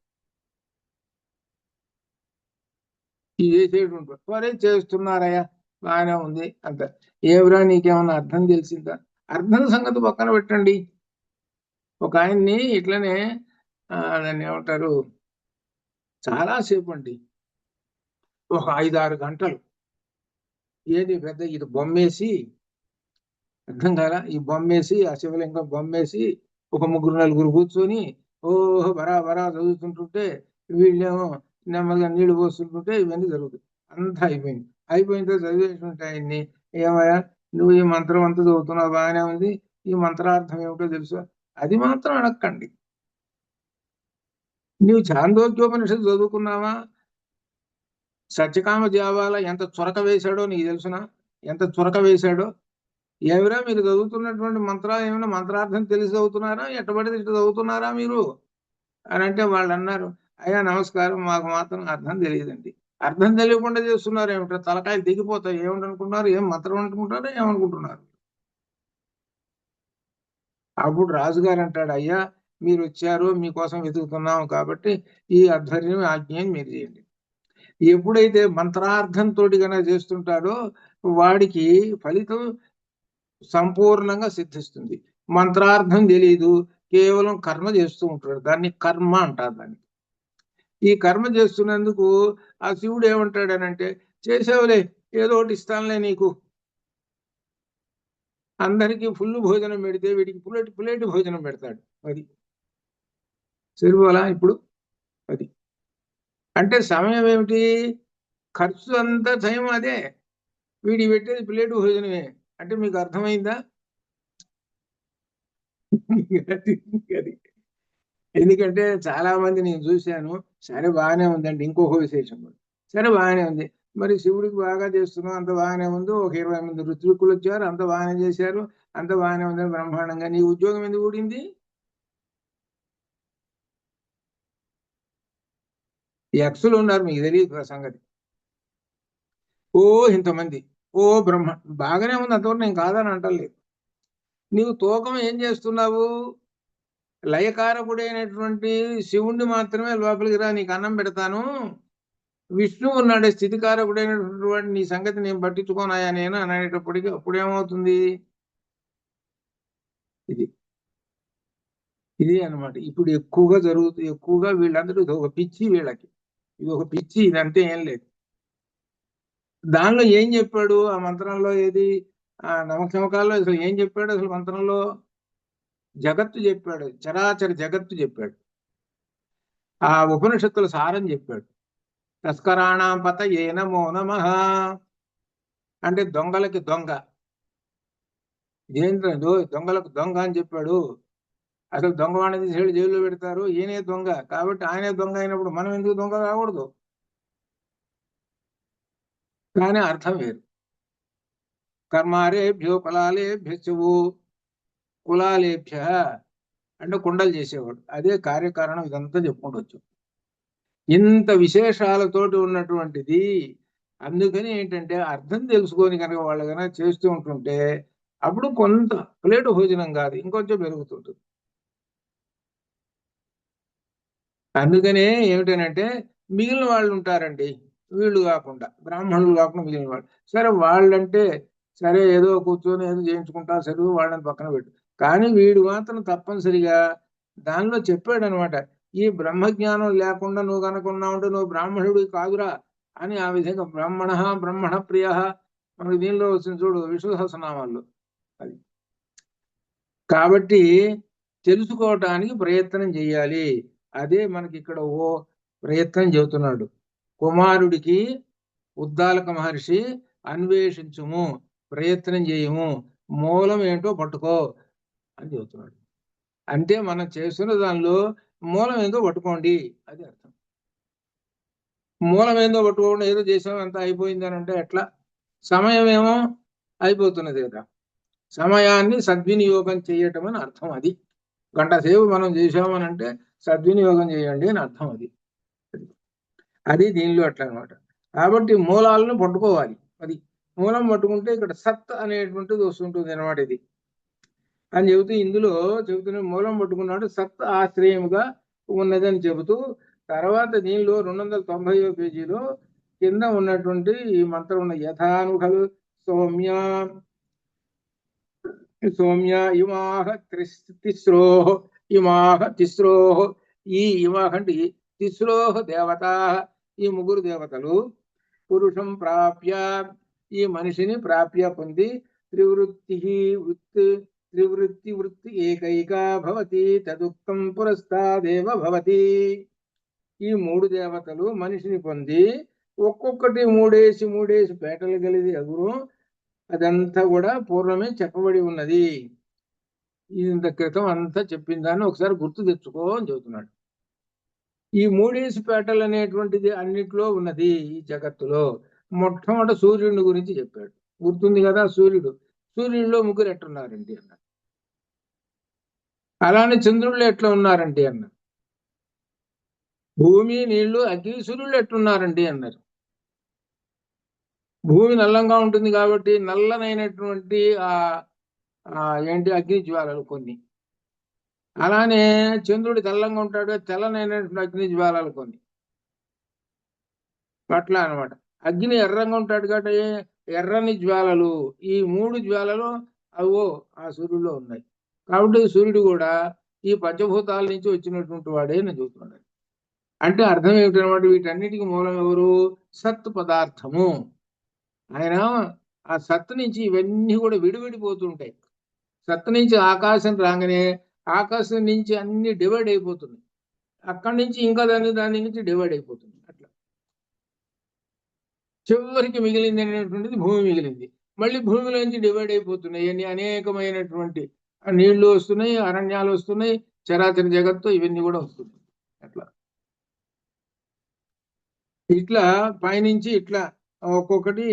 ఇది చేసేటువంటి వారే చేస్తున్నారయ్యా, బాగానే ఉంది అంత. ఏవరా నీకేమన్నా అర్థం తెలిసిందా? అర్థం సంగతి పక్కన పెట్టండి. ఒక ఆయన్ని ఇట్లనే దాన్ని ఏమంటారు, చాలాసేపు అండి, ఒక 5-6 గంటలు ఏది పెద్ద ఇది బొమ్మేసి, అర్థం కాల, ఈ బొమ్మేసి, ఆ శివలింగం బొమ్మేసి ఒక 3-4 కూర్చొని ఓహో బరా బరా చదువుతుంటుంటే, వీళ్ళేమో నెమ్మదిగా నీళ్లు పోస్తుంటుంటే ఇవన్నీ జరుగుతాయి. అంతా అయిపోయింది. అయిపోయిన తర్వాత చదివేటువంటి ఆయన్ని, ఏమయ్యా నువ్వు ఈ మంత్రం అంతా చదువుతున్నావు, బాగానే ఉంది, ఈ మంత్రార్థం ఏమిటో తెలుసు? అది మాత్రం అడక్కండి. నువ్వు చాందోగ్యోపనిషత్తు చదువుకున్నావా? సత్యకామ జావాల ఎంత చురక వేశాడో నీకు తెలుసునా? ఎంత చురక వేశాడో. ఏమిరా మీరు చదువుతున్నటువంటి మంత్రాలు ఏమైనా మంత్రార్థం తెలిసి చదువుతున్నారా, ఎట్టబడితే ఇట్లా చదువుతున్నారా మీరు అని అంటే వాళ్ళు అన్నారు, అయ్యా నమస్కారం, మాకు మాత్రం అర్థం తెలియదండి. అర్థం తెలియకుండా చేస్తున్నారు ఏమిటో, తలకాయలు దిగిపోతాయి. ఏమిటనుకుంటున్నారు? ఏం మంత్రం అనుకుంటారో ఏమనుకుంటున్నారు? అప్పుడు రాజుగారు అంటాడు, అయ్యా మీరు వచ్చారు, మీకోసం వెతుకుతున్నాము కాబట్టి ఈ ఆధ్వర్యం ఆజ్ఞని మీరు చేయండి. ఎప్పుడైతే మంత్రార్థంతో కనుక చేస్తుంటాడో వాడికి ఫలితం సంపూర్ణంగా సిద్ధిస్తుంది. మంత్రార్థం తెలియదు, కేవలం కర్మ చేస్తూ ఉంటాడు, దాన్ని కర్మ అంటారు. దాన్ని ఈ కర్మ చేస్తున్నందుకు ఆ శివుడు ఏమంటాడనంటే, చేసావులే, ఏదో ఒకటి ఇస్తానులే నీకు, అందరికీ ఫుల్ భోజనం పెడితే వీడికి ప్లేట్ భోజనం పెడతాడు. అది సరిపోలా ఇప్పుడు? అది అంటే సమయం ఏమిటి? ఖర్చు అంతా టైం అదే, వీడి పెట్టేది ప్లేట్ భోజనమే. అంటే మీకు అర్థమైందా? అది ఎందుకంటే చాలా మంది నేను చూశాను, సరే బాగానే ఉందండి, ఇంకొక విశేషం కూడా, సరే బాగానే ఉంది, మరి శివుడికి బాగా చేస్తున్నాం, అంత బాగానే ఉంది, ఒక 20 మంది ఋత్వికులు వచ్చారు, అంత బాగానే చేశారు, అంత బాగానే ఉందని బ్రహ్మాండంగా, నీ ఉద్యోగం ఎందుకు ఊడింది? యక్షులు ఉన్నారు, మీకు తెలియదు ఆ సంగతి. ఓ ఇంతమంది, ఓ బ్రహ్మ, బాగానే ఉంది అంతవరకు, నేను కాదని అంటలేదు. నీవు తూకం ఏం చేస్తున్నావు? లయకారకుడైనటువంటి శివుణ్ణి మాత్రమే లోపలికి రా, నీకు అన్నం పెడతాను, విష్ణువు ఉన్నాడే స్థితికారకుడైనటువంటి నీ సంగతి నేను పట్టించుకోనాయా నేను అనేటప్పటికీ అప్పుడేమవుతుంది? ఇది ఇది అన్నమాట. ఇప్పుడు ఎక్కువగా జరుగుతుంది, ఎక్కువగా వీళ్ళందరూ ఇది ఒక పిచ్చి, వీళ్ళకి ఇది ఒక పిచ్చి, ఇదంతే, ఏం లేదు. దానిలో ఏం చెప్పాడు ఆ మంత్రంలో? ఏది ఆ నవక్షమకాల్లో అసలు ఏం చెప్పాడు? అసలు మంత్రంలో జగత్తు చెప్పాడు, చరాచర జగత్తు చెప్పాడు, ఆ ఉపనిషత్తుల సారం చెప్పాడు. తస్కరాణం పత ఏ నమో నమః అంటే దొంగలకి దొంగ, ఇదేంటో దొంగలకు దొంగ అని చెప్పాడు. అసలు దొంగ వాడిని తీసుకెళ్ళి జైల్లో పెడతారు, ఈయనే దొంగ కాబట్టి ఆయనే దొంగ అయినప్పుడు మనం ఎందుకు దొంగ కాకూడదు? కానీ అర్థం వేరు. కర్మారేభ్యో కులాలేభ్యశ్చవు, కులాలేభ్య అంటే కుండలు చేసేవాడు, అదే కార్యకారణం, ఇదంతా చెప్పుకుంటూ ఇంత విశేషాలతోటి ఉన్నటువంటిది. అందుకని ఏంటంటే అర్థం తెలుసుకొని కనుక వాళ్ళు కనుక చేస్తూ ఉంటుంటే అప్పుడు కొంత ప్లేటు భోజనం కాదు, ఇంకొంచెం పెరుగుతుంటుంది. అందుకనే ఏమిటనంటే మిగిలిన వాళ్ళు ఉంటారండి, వీళ్ళు కాకుండా, బ్రాహ్మణులు కాకుండా మిగిలిన వాళ్ళు, సరే వాళ్ళంటే సరే ఏదో కూర్చొని ఏదో చేయించుకుంటా, చదువు వాళ్ళని పక్కన పెట్టు. కానీ వీడు మాత్రం తప్పనిసరిగా దానిలో చెప్పాడు అనమాట, ఈ బ్రహ్మజ్ఞానం లేకుండా నువ్వు కనుక ఉన్నావు నువ్వు బ్రాహ్మణుడు కాదురా అని. ఆ విధంగా బ్రాహ్మణ బ్రహ్మణ ప్రియ మనకి దీనిలో వచ్చింది చూడు, విష్ణు సహస్రనామాల్లో. అది కాబట్టి తెలుసుకోవటానికి ప్రయత్నం చేయాలి. అదే మనకి ఇక్కడ ఓ ప్రయత్నం చెబుతున్నాడు. కుమారుడికి ఉద్దాలక మహర్షి అన్వేషించుము, ప్రయత్నం చేయము, మూలం ఏంటో పట్టుకో అని చెబుతున్నాడు. అంటే మనం చేస్తున్న దానిలో మూలం ఏందో పట్టుకోండి అది అర్థం. మూలం ఏందో పట్టుకోకుండా ఏదో చేసాం అంతా అయిపోయింది అని అంటే ఎట్లా? సమయం ఏమో అయిపోతున్నది కదా. సమయాన్ని సద్వినియోగం చేయటం అని అర్థం. అది గంట సేపు మనం చేసామని అంటే సద్వినియోగం చేయండి అని అర్థం. అది దీనిలో అట్లా అనమాట. కాబట్టి మూలాలను పట్టుకోవాలి. అది మూలం పట్టుకుంటే ఇక్కడ సత్ అనేటువంటిది వస్తుంటుంది అనమాట. ఇది అని చెబుతూ ఇందులో చెబుతున్న మూలం పట్టుకున్నాడు, సత్ ఆశ్రయముగా ఉన్నదని చెబుతూ తర్వాత దీనిలో 290వ పేజీలో కింద ఉన్నటువంటి ఈ మంత్రం ఉన్న యథానుఖలు సౌమ్య సౌమ్య ఇమాహ తిస్రోహ ఇమాహ తిస్రోహ ఈ ఇమాహ అంటే తిస్రోహ దేవత, ఈ ముగ్గురు దేవతలు పురుషం ప్రాప్య ఈ మనిషిని ప్రాప్య పొంది త్రివృత్తి వృత్తి ఏకైకా భవతి తదుక్తం పురస్తాదేవ భవతి. ఈ మూడు దేవతలు మనిషిని పొంది ఒక్కొక్కటి మూడేసి పేటలు కలిగి అగురు. అదంతా కూడా పూర్వమే చెప్పబడి ఉన్నది. ఇంత క్రితం అంతా చెప్పిన దాన్ని ఒకసారి గుర్తు తెచ్చుకో అని చెబుతున్నాడు. ఈ మూడేసి పేటలు అనేటువంటిది అన్నిట్లో ఉన్నది ఈ జగత్తులో. మొట్టమొదటి సూర్యుడిని గురించి చెప్పాడు, గుర్తుంది కదా. సూర్యుడిలో ముగ్గురు ఎట్లున్నారండి అన్నారు. అలానే చంద్రుళ్ళు ఎట్లా ఉన్నారండి అన్నారు. భూమి, నీళ్లు, అగ్ని, సూర్యుళ్ళు ఎట్లున్నారండి అన్నారు. భూమి నల్లంగా ఉంటుంది కాబట్టి నల్లనైనటువంటి ఏంటి అగ్ని జ్వాలలు కొన్ని. అలానే చంద్రుడు తెల్లంగా ఉంటాడు, తెల్లనైనటువంటి అగ్ని జ్వాలలు కొన్ని. అట్లా అనమాట. అగ్ని ఎర్రంగా ఉంటాడు కాబట్టి ఎర్రని జ్వాలలు. ఈ మూడు జ్వాలలు అవో ఆ సూర్యుడిలో ఉన్నాయి. కాబట్టి సూర్యుడు కూడా ఈ పంచభూతాల నుంచి వచ్చినటువంటి వాడే నేను చూస్తున్నాడు. అంటే అర్థం ఏమిటనమాట, వీటన్నిటికీ మూలం ఎవరు? సత్ పదార్థము. ఆయన ఆ సత్తు నుంచి ఇవన్నీ కూడా విడివిడిపోతుంటాయి. సత్తు నుంచి ఆకాశం రాగానే ఆకాశం నుంచి అన్ని డివైడ్ అయిపోతుంది. అక్కడి నుంచి ఇంకా దాని నుంచి డివైడ్ అయిపోతుంది. అట్లా చివరికి మిగిలింది అనేటువంటిది భూమి మిగిలింది. మళ్ళీ భూమిలోంచి డివైడ్ అయిపోతున్నాయి అన్ని అనేకమైనటువంటి నీళ్లు వస్తున్నాయి, అరణ్యాలు వస్తున్నాయి, చరాచర జగత్తు ఇవన్నీ కూడా వస్తున్నాయి. అట్లా ఇట్లా పైనుంచి ఇట్లా ఒక్కొక్కటి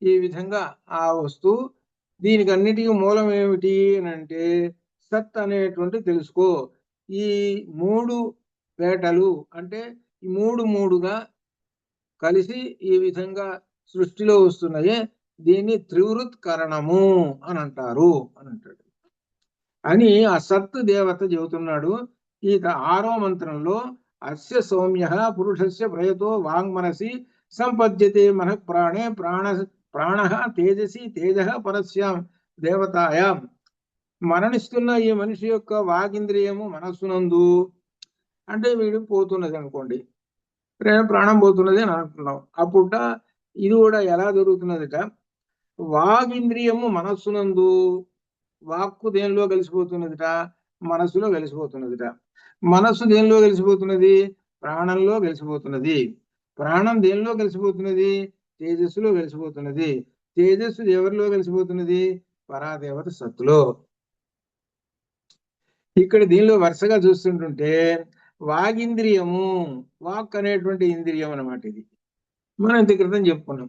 ఈ విధంగా ఆ వస్తూ దీనికి అన్నిటికీ మూలం ఏమిటి అని అంటే సత్ అనేటువంటి తెలుసుకో. ఈ మూడు పేటలు అంటే ఈ మూడుగా కలిసి ఈ విధంగా సృష్టిలో వస్తున్నాయి. దీన్ని త్రివృత్కరణము అని అంటారు అని అంటాడు. అని ఆ సత్ దేవత చెబుతున్నాడు. ఈ 6వ మంత్రంలో అస్య సౌమ్య పురుషస్య ప్రయతో వాంగ్మనసి సంపద్యతే మనః ప్రాణే ప్రాణ తేజసి తేజ పరస్యాం దేవతాయాం. మరణిస్తున్న ఈ మనిషి యొక్క వాగింద్రియము మనస్సునందు అంటే వీడు పోతున్నది అనుకోండి, ప్రాణం పోతున్నది అని అనుకున్నాం. అప్పుడ ఇది కూడా ఎలా జరుగుతున్నదిట, వాగింద్రియము మనస్సునందు, వాక్కు దేనిలో కలిసిపోతున్నదిట, మనస్సులో కలిసిపోతున్నదిట. మనస్సు దేనిలో కలిసిపోతున్నది? ప్రాణంలో కలిసిపోతున్నది. ప్రాణం దేనిలో కలిసిపోతున్నది? తేజస్సులో కలిసిపోతున్నది. తేజస్సు ఎవరిలో కలిసిపోతున్నది? పరాదేవత సత్తులో. ఇక్కడ దీనిలో వరుసగా చూస్తుంటుంటే వాగింద్రియము, వాక్ అనేటువంటి ఇంద్రియం అన్నమాట. ఇది మనం ఇంత క్రితం చెప్పుకున్నాం.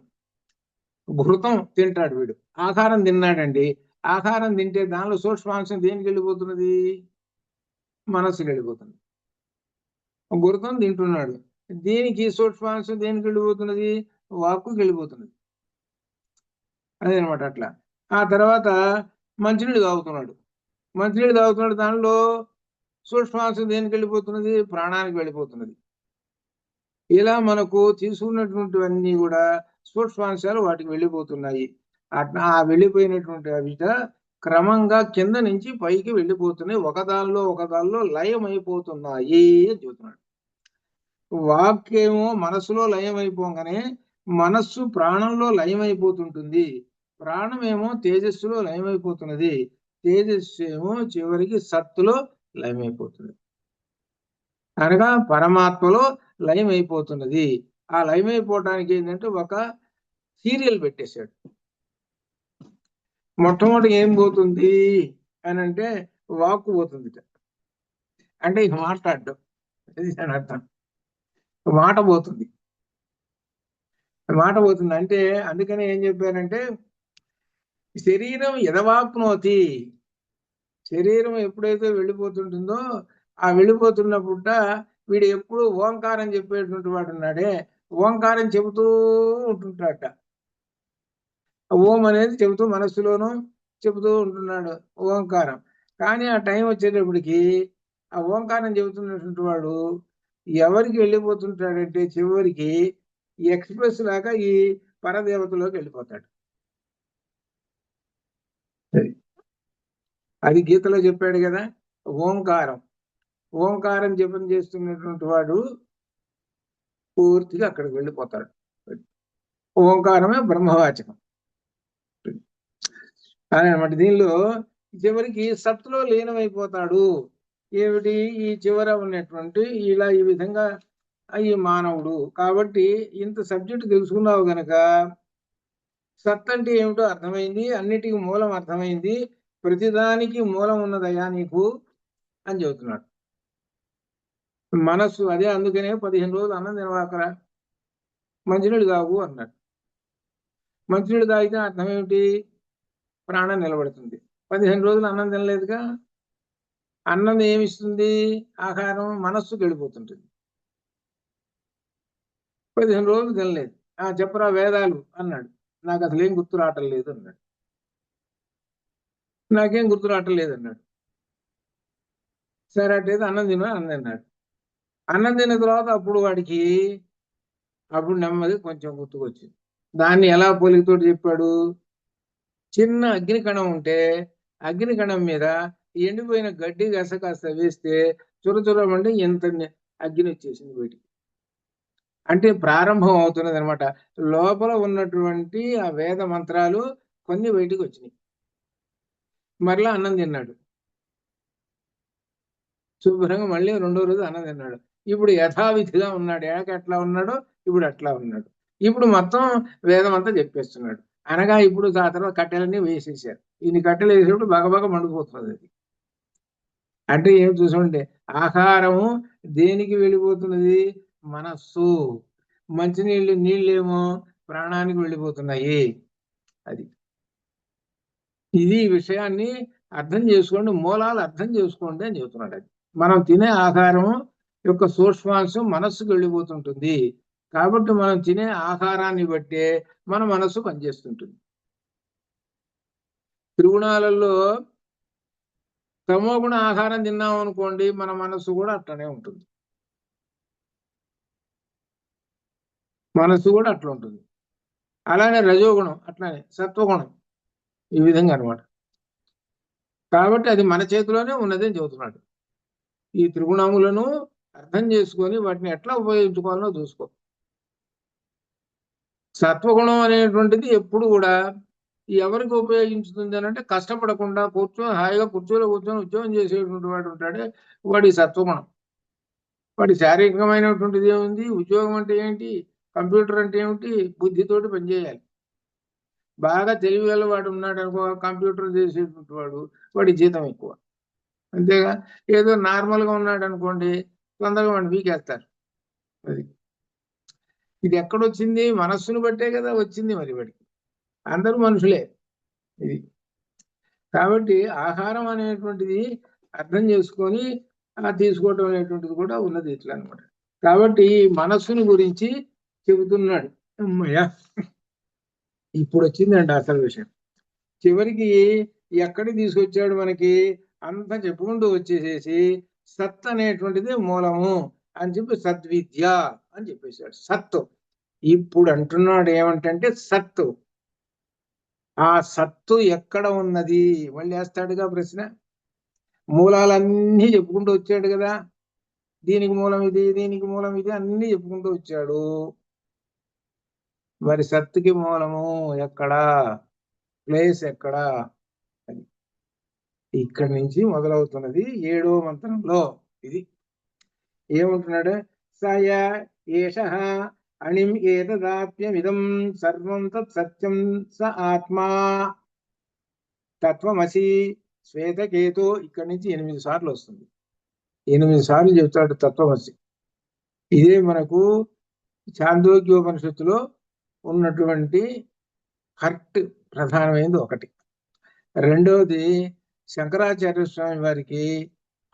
ఘృతం తింటాడు వీడు, ఆహారం తిన్నాడండి. ఆహారం తింటే దానిలో సూక్ష్మాంశం దేనికి వెళ్ళిపోతున్నది? మనస్సుకి వెళ్ళిపోతుంది. ఘృతం తింటున్నాడు, దీనికి సూక్ష్మాంశం దేనికి వెళ్ళిపోతున్నది? వాక్కుకి వెళ్ళిపోతున్నది. అదేనమాట. అట్లా ఆ తర్వాత మంచినీళ్ళు తాగుతున్నాడు, దానిలో సూక్ష్మాంశం దేనికి వెళ్ళిపోతున్నది? ప్రాణానికి వెళ్ళిపోతున్నది. ఇలా మనకు తీసుకున్నటువంటివన్నీ కూడా సూక్ష్మాంశాలు వాటికి వెళ్ళిపోతున్నాయి. అట్లా ఆ వెళ్ళిపోయినటువంటి అవిట క్రమంగా కింద నుంచి పైకి వెళ్ళిపోతున్నాయి, ఒకదానిలో లయం అయిపోతున్నాయి అని చెబుతున్నాడు. వాక్యేమో మనస్సులో లయం అయిపోగానే మనస్సు ప్రాణంలో లయం అయిపోతుంటుంది. ప్రాణమేమో తేజస్సులో లయమైపోతున్నది. తేజస్సు ఏమో చివరికి సత్తులో లయమైపోతుంది. అనగా పరమాత్మలో లయమైపోతున్నది. ఆ లయమైపోవటానికి ఏంటంటే ఒక సీరియల్ పెట్టేశాడు. మొట్టమొదటి ఏం పోతుంది అని అంటే వాక్కు పోతుంది. అంటే ఇక మాట్లాడడం, అది దాని అర్థం. మాట పోతుంది. మాట పోతుంది అంటే అందుకని ఏం చెప్పారంటే శరీరం ఎదవాప్నోతి. శరీరం ఎప్పుడైతే వెళ్ళిపోతుంటుందో ఆ వెళ్ళిపోతున్నప్పుడ వీడు ఎప్పుడు ఓంకారం చెప్పేటువంటి వాడు ఉన్నాడే, ఓంకారం చెబుతూ ఉంటుంటాడట. ఓం అనేది చెబుతూ మనస్సులోనూ చెబుతూ ఉంటున్నాడు ఓంకారం. కానీ ఆ టైం వచ్చేటప్పటికి ఆ ఓంకారం చెబుతున్నటువంటి వాడు ఎవరికి వెళ్ళిపోతుంటాడంటే చివరికి ఎక్స్ప్రెస్ లాగా ఈ పరదేవతలోకి వెళ్ళిపోతాడు. అది గీతలో చెప్పాడు కదా, ఓంకారం. ఓంకారం జపం చేస్తున్నటువంటి వాడు పూర్తిగా అక్కడికి వెళ్ళిపోతాడు. ఓంకారమే బ్రహ్మవాచకం అనమాట. దీనిలో చివరికి సత్తులో లీనమైపోతాడు. ఏమిటి ఈ చివర ఉన్నటువంటి ఇలా ఈ విధంగా ఈ మానవుడు. కాబట్టి ఇంత సబ్జెక్ట్ తెలుసుకున్నావు గనక సత్ అంటే ఏమిటో అర్థమైంది, అన్నిటికీ మూలం అర్థమైంది, ప్రతిదానికి మూలం ఉన్నదయ్యా నీకు అని చెబుతున్నాడు. మనస్సు అదే, అందుకనే 15 రోజులు అన్నం తినవాకరా, మంచినీళ్ళు తాగు అన్నాడు. మంచినీళ్ళు తాగితే అర్థం ఏమిటి? ప్రాణం నిలబడుతుంది. 15 రోజులు అన్నం తినలేదుగా, అన్నం ఏమిస్తుంది? ఆహారం మనస్సుకు వెళ్ళిపోతుంటుంది. 15 రోజులు తినలేదు. చెప్పరా వేదాలు అన్నాడు. నాకు అసలు ఏం గుర్తు రావటం లేదు అన్నాడు. నాకేం గుర్తు రావటం లేదు అన్నాడు. సరే అట్టయితే అన్నం తిన్నాడు. అన్నం తిన్న తర్వాత అప్పుడు వాడికి అప్పుడు నెమ్మది కొంచెం గుర్తుకొచ్చింది. దాన్ని ఎలా పోలికతోటి చెప్పాడు? చిన్న అగ్నికణం ఉంటే అగ్నికణం మీద ఎండిపోయిన గడ్డి కాస్త వేస్తే చురచురమంటే ఎంత అగ్ని వచ్చేసింది బయటికి. అంటే ప్రారంభం అవుతున్నది అనమాట. లోపల ఉన్నటువంటి ఆ వేద మంత్రాలు కొన్ని బయటికి వచ్చినాయి. మరలా అన్నం తిన్నాడు. శుభ్రంగా మళ్ళీ 2వ రోజు అన్నం తిన్నాడు. ఇప్పుడు యథావిధిగా ఉన్నాడు. ఎట్లా ఉన్నాడో ఇప్పుడు అట్లా ఉన్నాడు. ఇప్పుడు మొత్తం వేదం అంతా చెప్పేస్తున్నాడు. అనగా ఇప్పుడు ఆ తర్వాత కట్టెలన్నీ వేసేసారు. ఇన్ని కట్టెలు వేసేప్పుడు బగబగ మండిపోతుంది. అది అంటే ఏం చూసుంటే ఆహారము దేనికి వెళ్ళిపోతున్నది? మనస్సు. నీళ్ళేమో ప్రాణానికి వెళ్ళిపోతున్నాయి. అది ఇది విషయాన్ని అర్థం చేసుకోండి, మూలాలు అర్థం చేసుకోండి అని చెబుతున్నాడు. అది మనం తినే ఆహారం యొక్క సూక్ష్మాంశం మనస్సుకు వెళ్ళిపోతుంటుంది. కాబట్టి మనం తినే ఆహారాన్ని బట్టే మన మనస్సు పనిచేస్తుంటుంది. త్రిగుణాలలో తమోగుణ ఆహారం తిన్నాం అనుకోండి, మన మనస్సు కూడా అట్లనే ఉంటుంది. మనస్సు కూడా అట్లా ఉంటుంది. అలానే రజోగుణం అట్లానే, సత్వగుణం ఈ విధంగా అనమాట. కాబట్టి అది మన చేతిలోనే ఉన్నదని చెబుతున్నాడు. ఈ త్రిగుణములను అర్థం చేసుకొని వాటిని ఎట్లా ఉపయోగించుకోవాలో చూసుకో. సత్వగుణం అనేటువంటిది ఎప్పుడు కూడా ఎవరికి ఉపయోగించుతుంది అని అంటే కష్టపడకుండా హాయిగా కూర్చోలో కూర్చొని ఉద్యోగం చేసేటువంటి వాడు ఉంటాడే వాడి సత్వగుణం. వాడి శారీరకమైనటువంటిది ఏముంది? ఉద్యోగం అంటే ఏంటి? కంప్యూటర్ అంటే ఏమిటి? బుద్ధితోటి పనిచేయాలి. బాగా తెలివిగల వాడు ఉన్నాడు అనుకో, కంప్యూటర్ చేసేటువంటి వాడి జీతం ఎక్కువ. అంతేగా. ఏదో నార్మల్గా ఉన్నాడు అనుకోండి, తొందరగా వాడిని వీకేస్తారు. అది ఇది ఎక్కడొచ్చింది? మనస్సును బట్టే కదా వచ్చింది. మరి వాడికి అందరూ మనుషులే. ఇది కాబట్టి ఆహారం అనేటువంటిది అర్థం చేసుకొని తీసుకోవటం అనేటువంటిది కూడా ఉన్నది ఇట్లా అనమాట. కాబట్టి మనస్సుని గురించి చెబుతున్నాడు. అమ్మయ్య, ఇప్పుడు వచ్చిందండి అసలు విషయం. చివరికి ఎక్కడికి తీసుకొచ్చాడు? మనకి అంతా చెప్పుకుంటూ వచ్చేసేసి సత్ అనేటువంటిది మూలము అని చెప్పి సద్విద్య అని చెప్పేశాడు. సత్తు ఇప్పుడు అంటున్నాడు ఏమంటే సత్తు. ఆ సత్తు ఎక్కడ ఉన్నది? మళ్ళీ వేస్తాడుగా ప్రశ్న. మూలాలన్నీ చెప్పుకుంటూ వచ్చాడు కదా, దీనికి మూలం ఇది, దీనికి మూలం ఇది అన్ని చెప్పుకుంటూ వచ్చాడు. మరి సత్తుకి మూలము ఎక్కడా? ప్లేస్ ఎక్కడా? అది ఇక్కడి నుంచి మొదలవుతున్నది 7వ మంత్రంలో. ఇది ఏమంటున్నాడు? సయ ఏషః అణిం ఏతదాప్యమిదం సర్వం తత్ సత్యం స ఆత్మా తత్వమసి శ్వేతకేతో. ఇక్కడి నుంచి 8 సార్లు వస్తుంది. 8 సార్లు చెప్తాడు తత్వమసి. ఇదే మనకు ఛాందోగ్యోపనిషత్తులో ఉన్నటువంటి హర్ట్ ప్రధానమైనది ఒకటి. రెండవది శంకరాచార్య స్వామి వారికి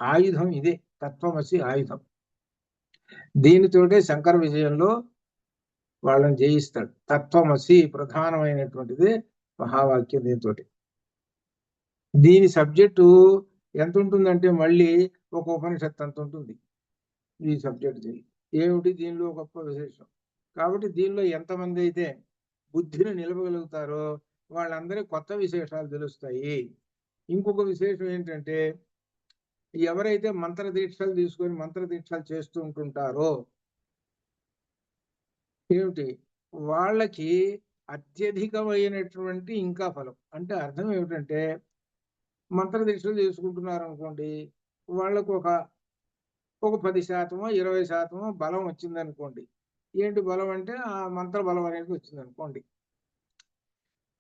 ఆయుధం ఇదే, తత్వమసి ఆయుధం. దీనితోటే శంకర విజయంలో వాళ్ళని జయిస్తాడు. తత్వమసి ప్రధానమైనటువంటిది మహావాక్యం. దీంతో దీని సబ్జెక్టు ఎంత ఉంటుందంటే మళ్ళీ ఒక ఉపనిషత్తు అంత ఉంటుంది ఈ సబ్జెక్ట్. ఏమిటి దీనిలో గొప్ప విశేషం? కాబట్టి దీనిలో ఎంతమంది అయితే బుద్ధిని నిలపగలుగుతారో వాళ్ళందరికీ కొత్త విశేషాలు తెలుస్తాయి. ఇంకొక విశేషం ఏంటంటే, ఎవరైతే మంత్ర దీక్షలు తీసుకొని మంత్ర దీక్షలు చేస్తూ ఉంటుంటారో ఏమిటి వాళ్ళకి అత్యధికమైనటువంటి ఇంకా ఫలం. అంటే అర్థం ఏమిటంటే, మంత్ర దీక్షలు చేసుకుంటున్నారు అనుకోండి, వాళ్ళకు ఒక 10%, 20% బలం వచ్చిందనుకోండి. ఏంటి బలం అంటే ఆ మంత్ర బలం అనేది వచ్చిందనుకోండి.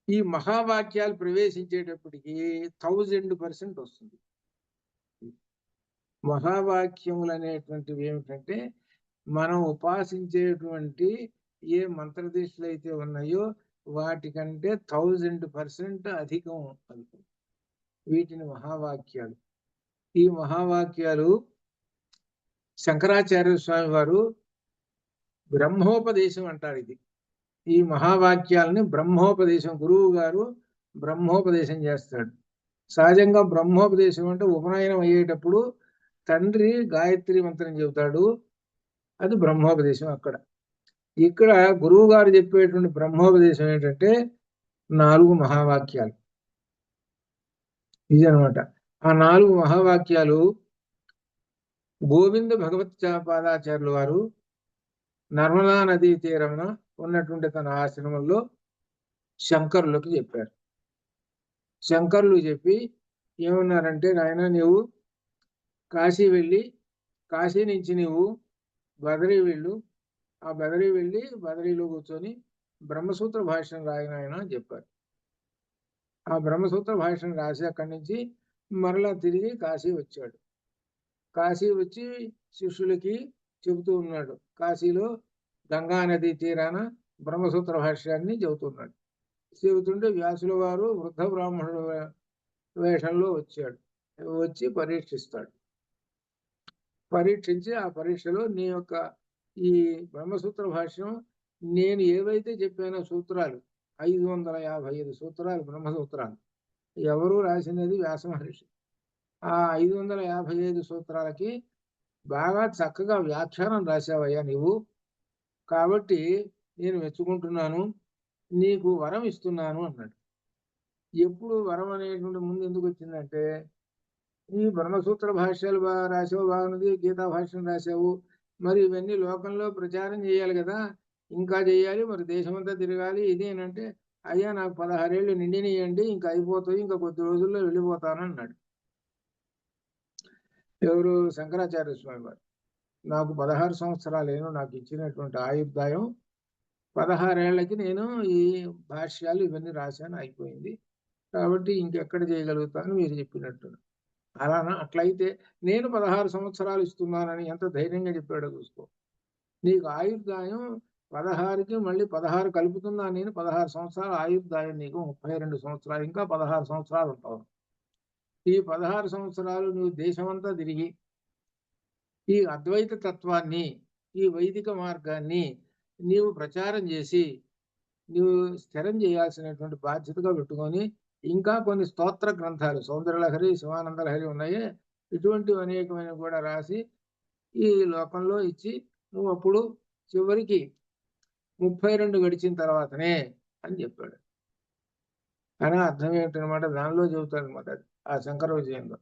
ఈ మహావాక్యాలు ప్రవేశించేటప్పటికి 1000% వస్తుంది. మహావాక్యములు అనేటువంటివి ఏమిటంటే, మనం ఉపాసించేటువంటి ఏ మంత్రదీక్షలు అయితే ఉన్నాయో వాటికంటే 1000% అధికం అవుతుంది వీటిని మహావాక్యాలు. ఈ మహావాక్యాలు శంకరాచార్య స్వామి వారు బ్రహ్మోపదేశం అంటారు. ఇది ఈ మహావాక్యాలని బ్రహ్మోపదేశం, గురువు గారు బ్రహ్మోపదేశం చేస్తాడు. సహజంగా బ్రహ్మోపదేశం అంటే ఉపనయనం అయ్యేటప్పుడు తండ్రి గాయత్రి మంత్రం చెబుతాడు, అది బ్రహ్మోపదేశం. ఇక్కడ గురువు గారు చెప్పేటువంటి బ్రహ్మోపదేశం ఏంటంటే 4 మహావాక్యాలు. ఇది అనమాట. ఆ 4 మహావాక్యాలు గోవింద భగవత్ పాదాచార్యుల వారు నర్మదా నదీ తీరమున ఉన్నటువంటి తన ఆశ్రమంలో శంకరులకు చెప్పారు. శంకరులు చెప్పి ఏమన్నారంటే, నాయన నీవు కాశీ వెళ్ళి, కాశీ నుంచి నీవు బదరీ వెళ్ళు, ఆ బదరీ వెళ్ళి బదరీలో కూర్చొని బ్రహ్మసూత్ర భాష్యం రాయనాయన అని చెప్పారు. ఆ బ్రహ్మసూత్ర భాష్యం రాసి అక్కడి నుంచి మరలా తిరిగి కాశీ వచ్చాడు. కాశీ వచ్చి శిష్యులకి చెబుతూ ఉన్నాడు. కాశీలో గంగా నది తీరాన బ్రహ్మసూత్ర భాష్యాన్ని చెబుతున్నాడు. చెబుతుంటే వ్యాసుల వారు వృద్ధ బ్రాహ్మణుడు వేషంలో వచ్చాడు. వచ్చి పరీక్షిస్తాడు. పరీక్షించి ఆ పరీక్షలో నీ యొక్క ఈ బ్రహ్మసూత్ర భాష్యం నేను ఏవైతే చెప్పానో సూత్రాలు 555 సూత్రాలు, బ్రహ్మసూత్రాలు ఎవరు రాసినది వ్యాస మహర్షి. ఆ 555 సూత్రాలకి బాగా చక్కగా వ్యాఖ్యానం రాశావయ్యా నీవు. కాబట్టి నేను మెచ్చుకుంటున్నాను, నీకు వరం ఇస్తున్నాను అన్నాడు. ఎప్పుడు వరం అనేటువంటి ముందు ఎందుకు వచ్చిందంటే, ఈ బ్రహ్మసూత్ర భాష్యాలు బాగా రాసావు, బాగున్నది, గీతా భాష్యం రాసావు, మరి ఇవన్నీ లోకంలో ప్రచారం చేయాలి కదా, ఇంకా చేయాలి, మరి దేశమంతా తిరగాలి. ఇదేనంటే, అయ్యా నాకు 16 ఏళ్ళు నిండినియండి, ఇంకా అయిపోతాయి, ఇంకా కొద్ది రోజుల్లో వెళ్ళిపోతానన్నాడు. ఎవరు? శంకరాచార్య స్వామి వారు. నాకు 16 సంవత్సరాలేను నాకు ఇచ్చినటువంటి ఆయుర్దాయం, 16 ఏళ్ళకి నేను ఈ భాష్యాలు ఇవన్నీ రాశాను, అయిపోయింది. కాబట్టి ఇంకెక్కడ చేయగలుగుతాను మీరు చెప్పినట్టు. అట్లయితే నేను 16 సంవత్సరాలు ఇస్తున్నానని ఎంత ధైర్యంగా చెప్పాడో చూసుకో. నీకు ఆయుర్దాయం 16కి మళ్ళీ 16 కలుపుతున్నా నేను, 16 సంవత్సరాల ఆయుర్దాయం నీకు, 32 సంవత్సరాలు, ఇంకా 16 సంవత్సరాలు ఉంటావు. ఈ 16 సంవత్సరాలు నువ్వు దేశమంతా తిరిగి ఈ అద్వైత తత్వాన్ని, ఈ వైదిక మార్గాన్ని నీవు ప్రచారం చేసి నీవు స్థిరం చేయాల్సినటువంటి బాధ్యతగా పెట్టుకొని, ఇంకా కొన్ని స్తోత్ర గ్రంథాలు, సౌందర్యలహరి, శివానందలహరి ఉన్నాయి, ఇటువంటివి అనేకమైన కూడా రాసి ఈ లోకంలో ఇచ్చి నువ్వు అప్పుడు చివరికి 32 గడిచిన తర్వాతనే అని చెప్పాడు. కానీ అర్థం ఏమిటనమాట, దానిలో చెబుతాడనమాట. అది ఆ శంకర విజయంలో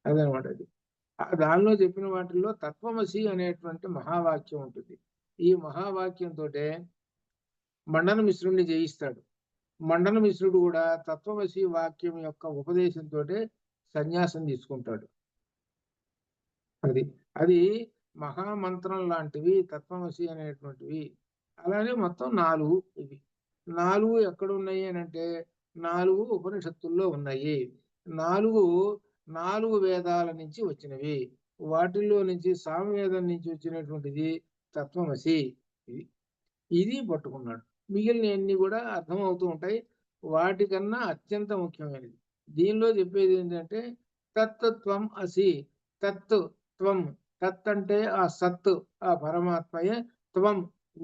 అదనమాట. అది దానిలో చెప్పిన వాటిల్లో తత్వమసి అనేటువంటి మహావాక్యం ఉంటుంది. ఈ మహావాక్యంతో మండన మిశ్రుడిని జయిస్తాడు. మండన మిశ్రుడు కూడా తత్వమసి వాక్యం యొక్క ఉపదేశంతో సన్యాసం తీసుకుంటాడు. అది మహామంత్రం లాంటివి తత్వమసి అనేటువంటివి. అలానే మొత్తం 4 ఇవి. 4 ఎక్కడ ఉన్నాయి అని అంటే 4 ఉపనిషత్తుల్లో ఉన్నాయి. 4 వేదాల నుంచి వచ్చినవి. వాటిల్లో నుంచి సామవేదం నుంచి వచ్చినటువంటిది తత్వమసి. ఇది పట్టుకున్నాడు. మిగిలినవన్నీ కూడా అర్థమవుతూ ఉంటాయి. వాటికన్నా అత్యంత ముఖ్యమైనది దీనిలో చెప్పేది ఏంటంటే తత్వం అసి. త్వం. తత్ అంటే ఆ సత్, ఆ పరమాత్మయే. త్వం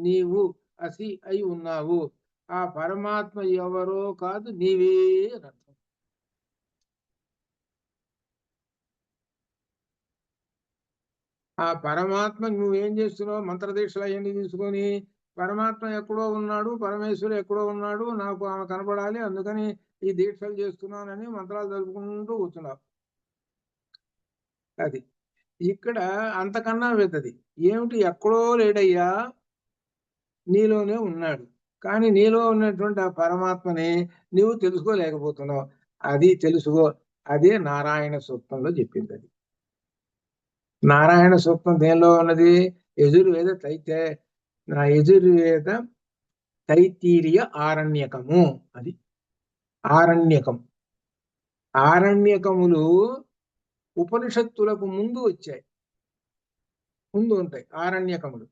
నీవు, అసి అయి ఉన్నావు. ఆ పరమాత్మ ఎవరో కాదు, నీవే అని అర్థం. ఆ పరమాత్మ నువ్వేం చేస్తున్నావు? మంత్రదీక్షలు అవన్నీ తీసుకొని పరమాత్మ ఎక్కడో ఉన్నాడు, పరమేశ్వరుడు ఎక్కడో ఉన్నాడు, నాకు ఆమె కనపడాలి, అందుకని ఈ దీక్షలు చేస్తున్నానని మంత్రాలు చదువుకుంటూ కూర్చున్నావు. అది ఇక్కడ అంతకన్నా పెద్దది ఏమిటి? ఎక్కడో లేడయ్యా, నీలోనే ఉన్నాడు. కానీ నీలో ఉన్నటువంటి ఆ పరమాత్మని నీవు తెలుసుకోలేకపోతున్నావు. అది తెలుసుకో. అదే నారాయణ సూక్తంలో చెప్పింది. అది నారాయణ సూక్తం దేనిలో ఉన్నది? యజుర్వేద యజుర్వేద తైత్తీరియ ఆరణ్యకము. అది ఆరణ్యకం. ఆరణ్యకములు ఉపనిషత్తులకు ముందు వచ్చాయి, ముందు ఉంటాయి ఆరణ్యకములు.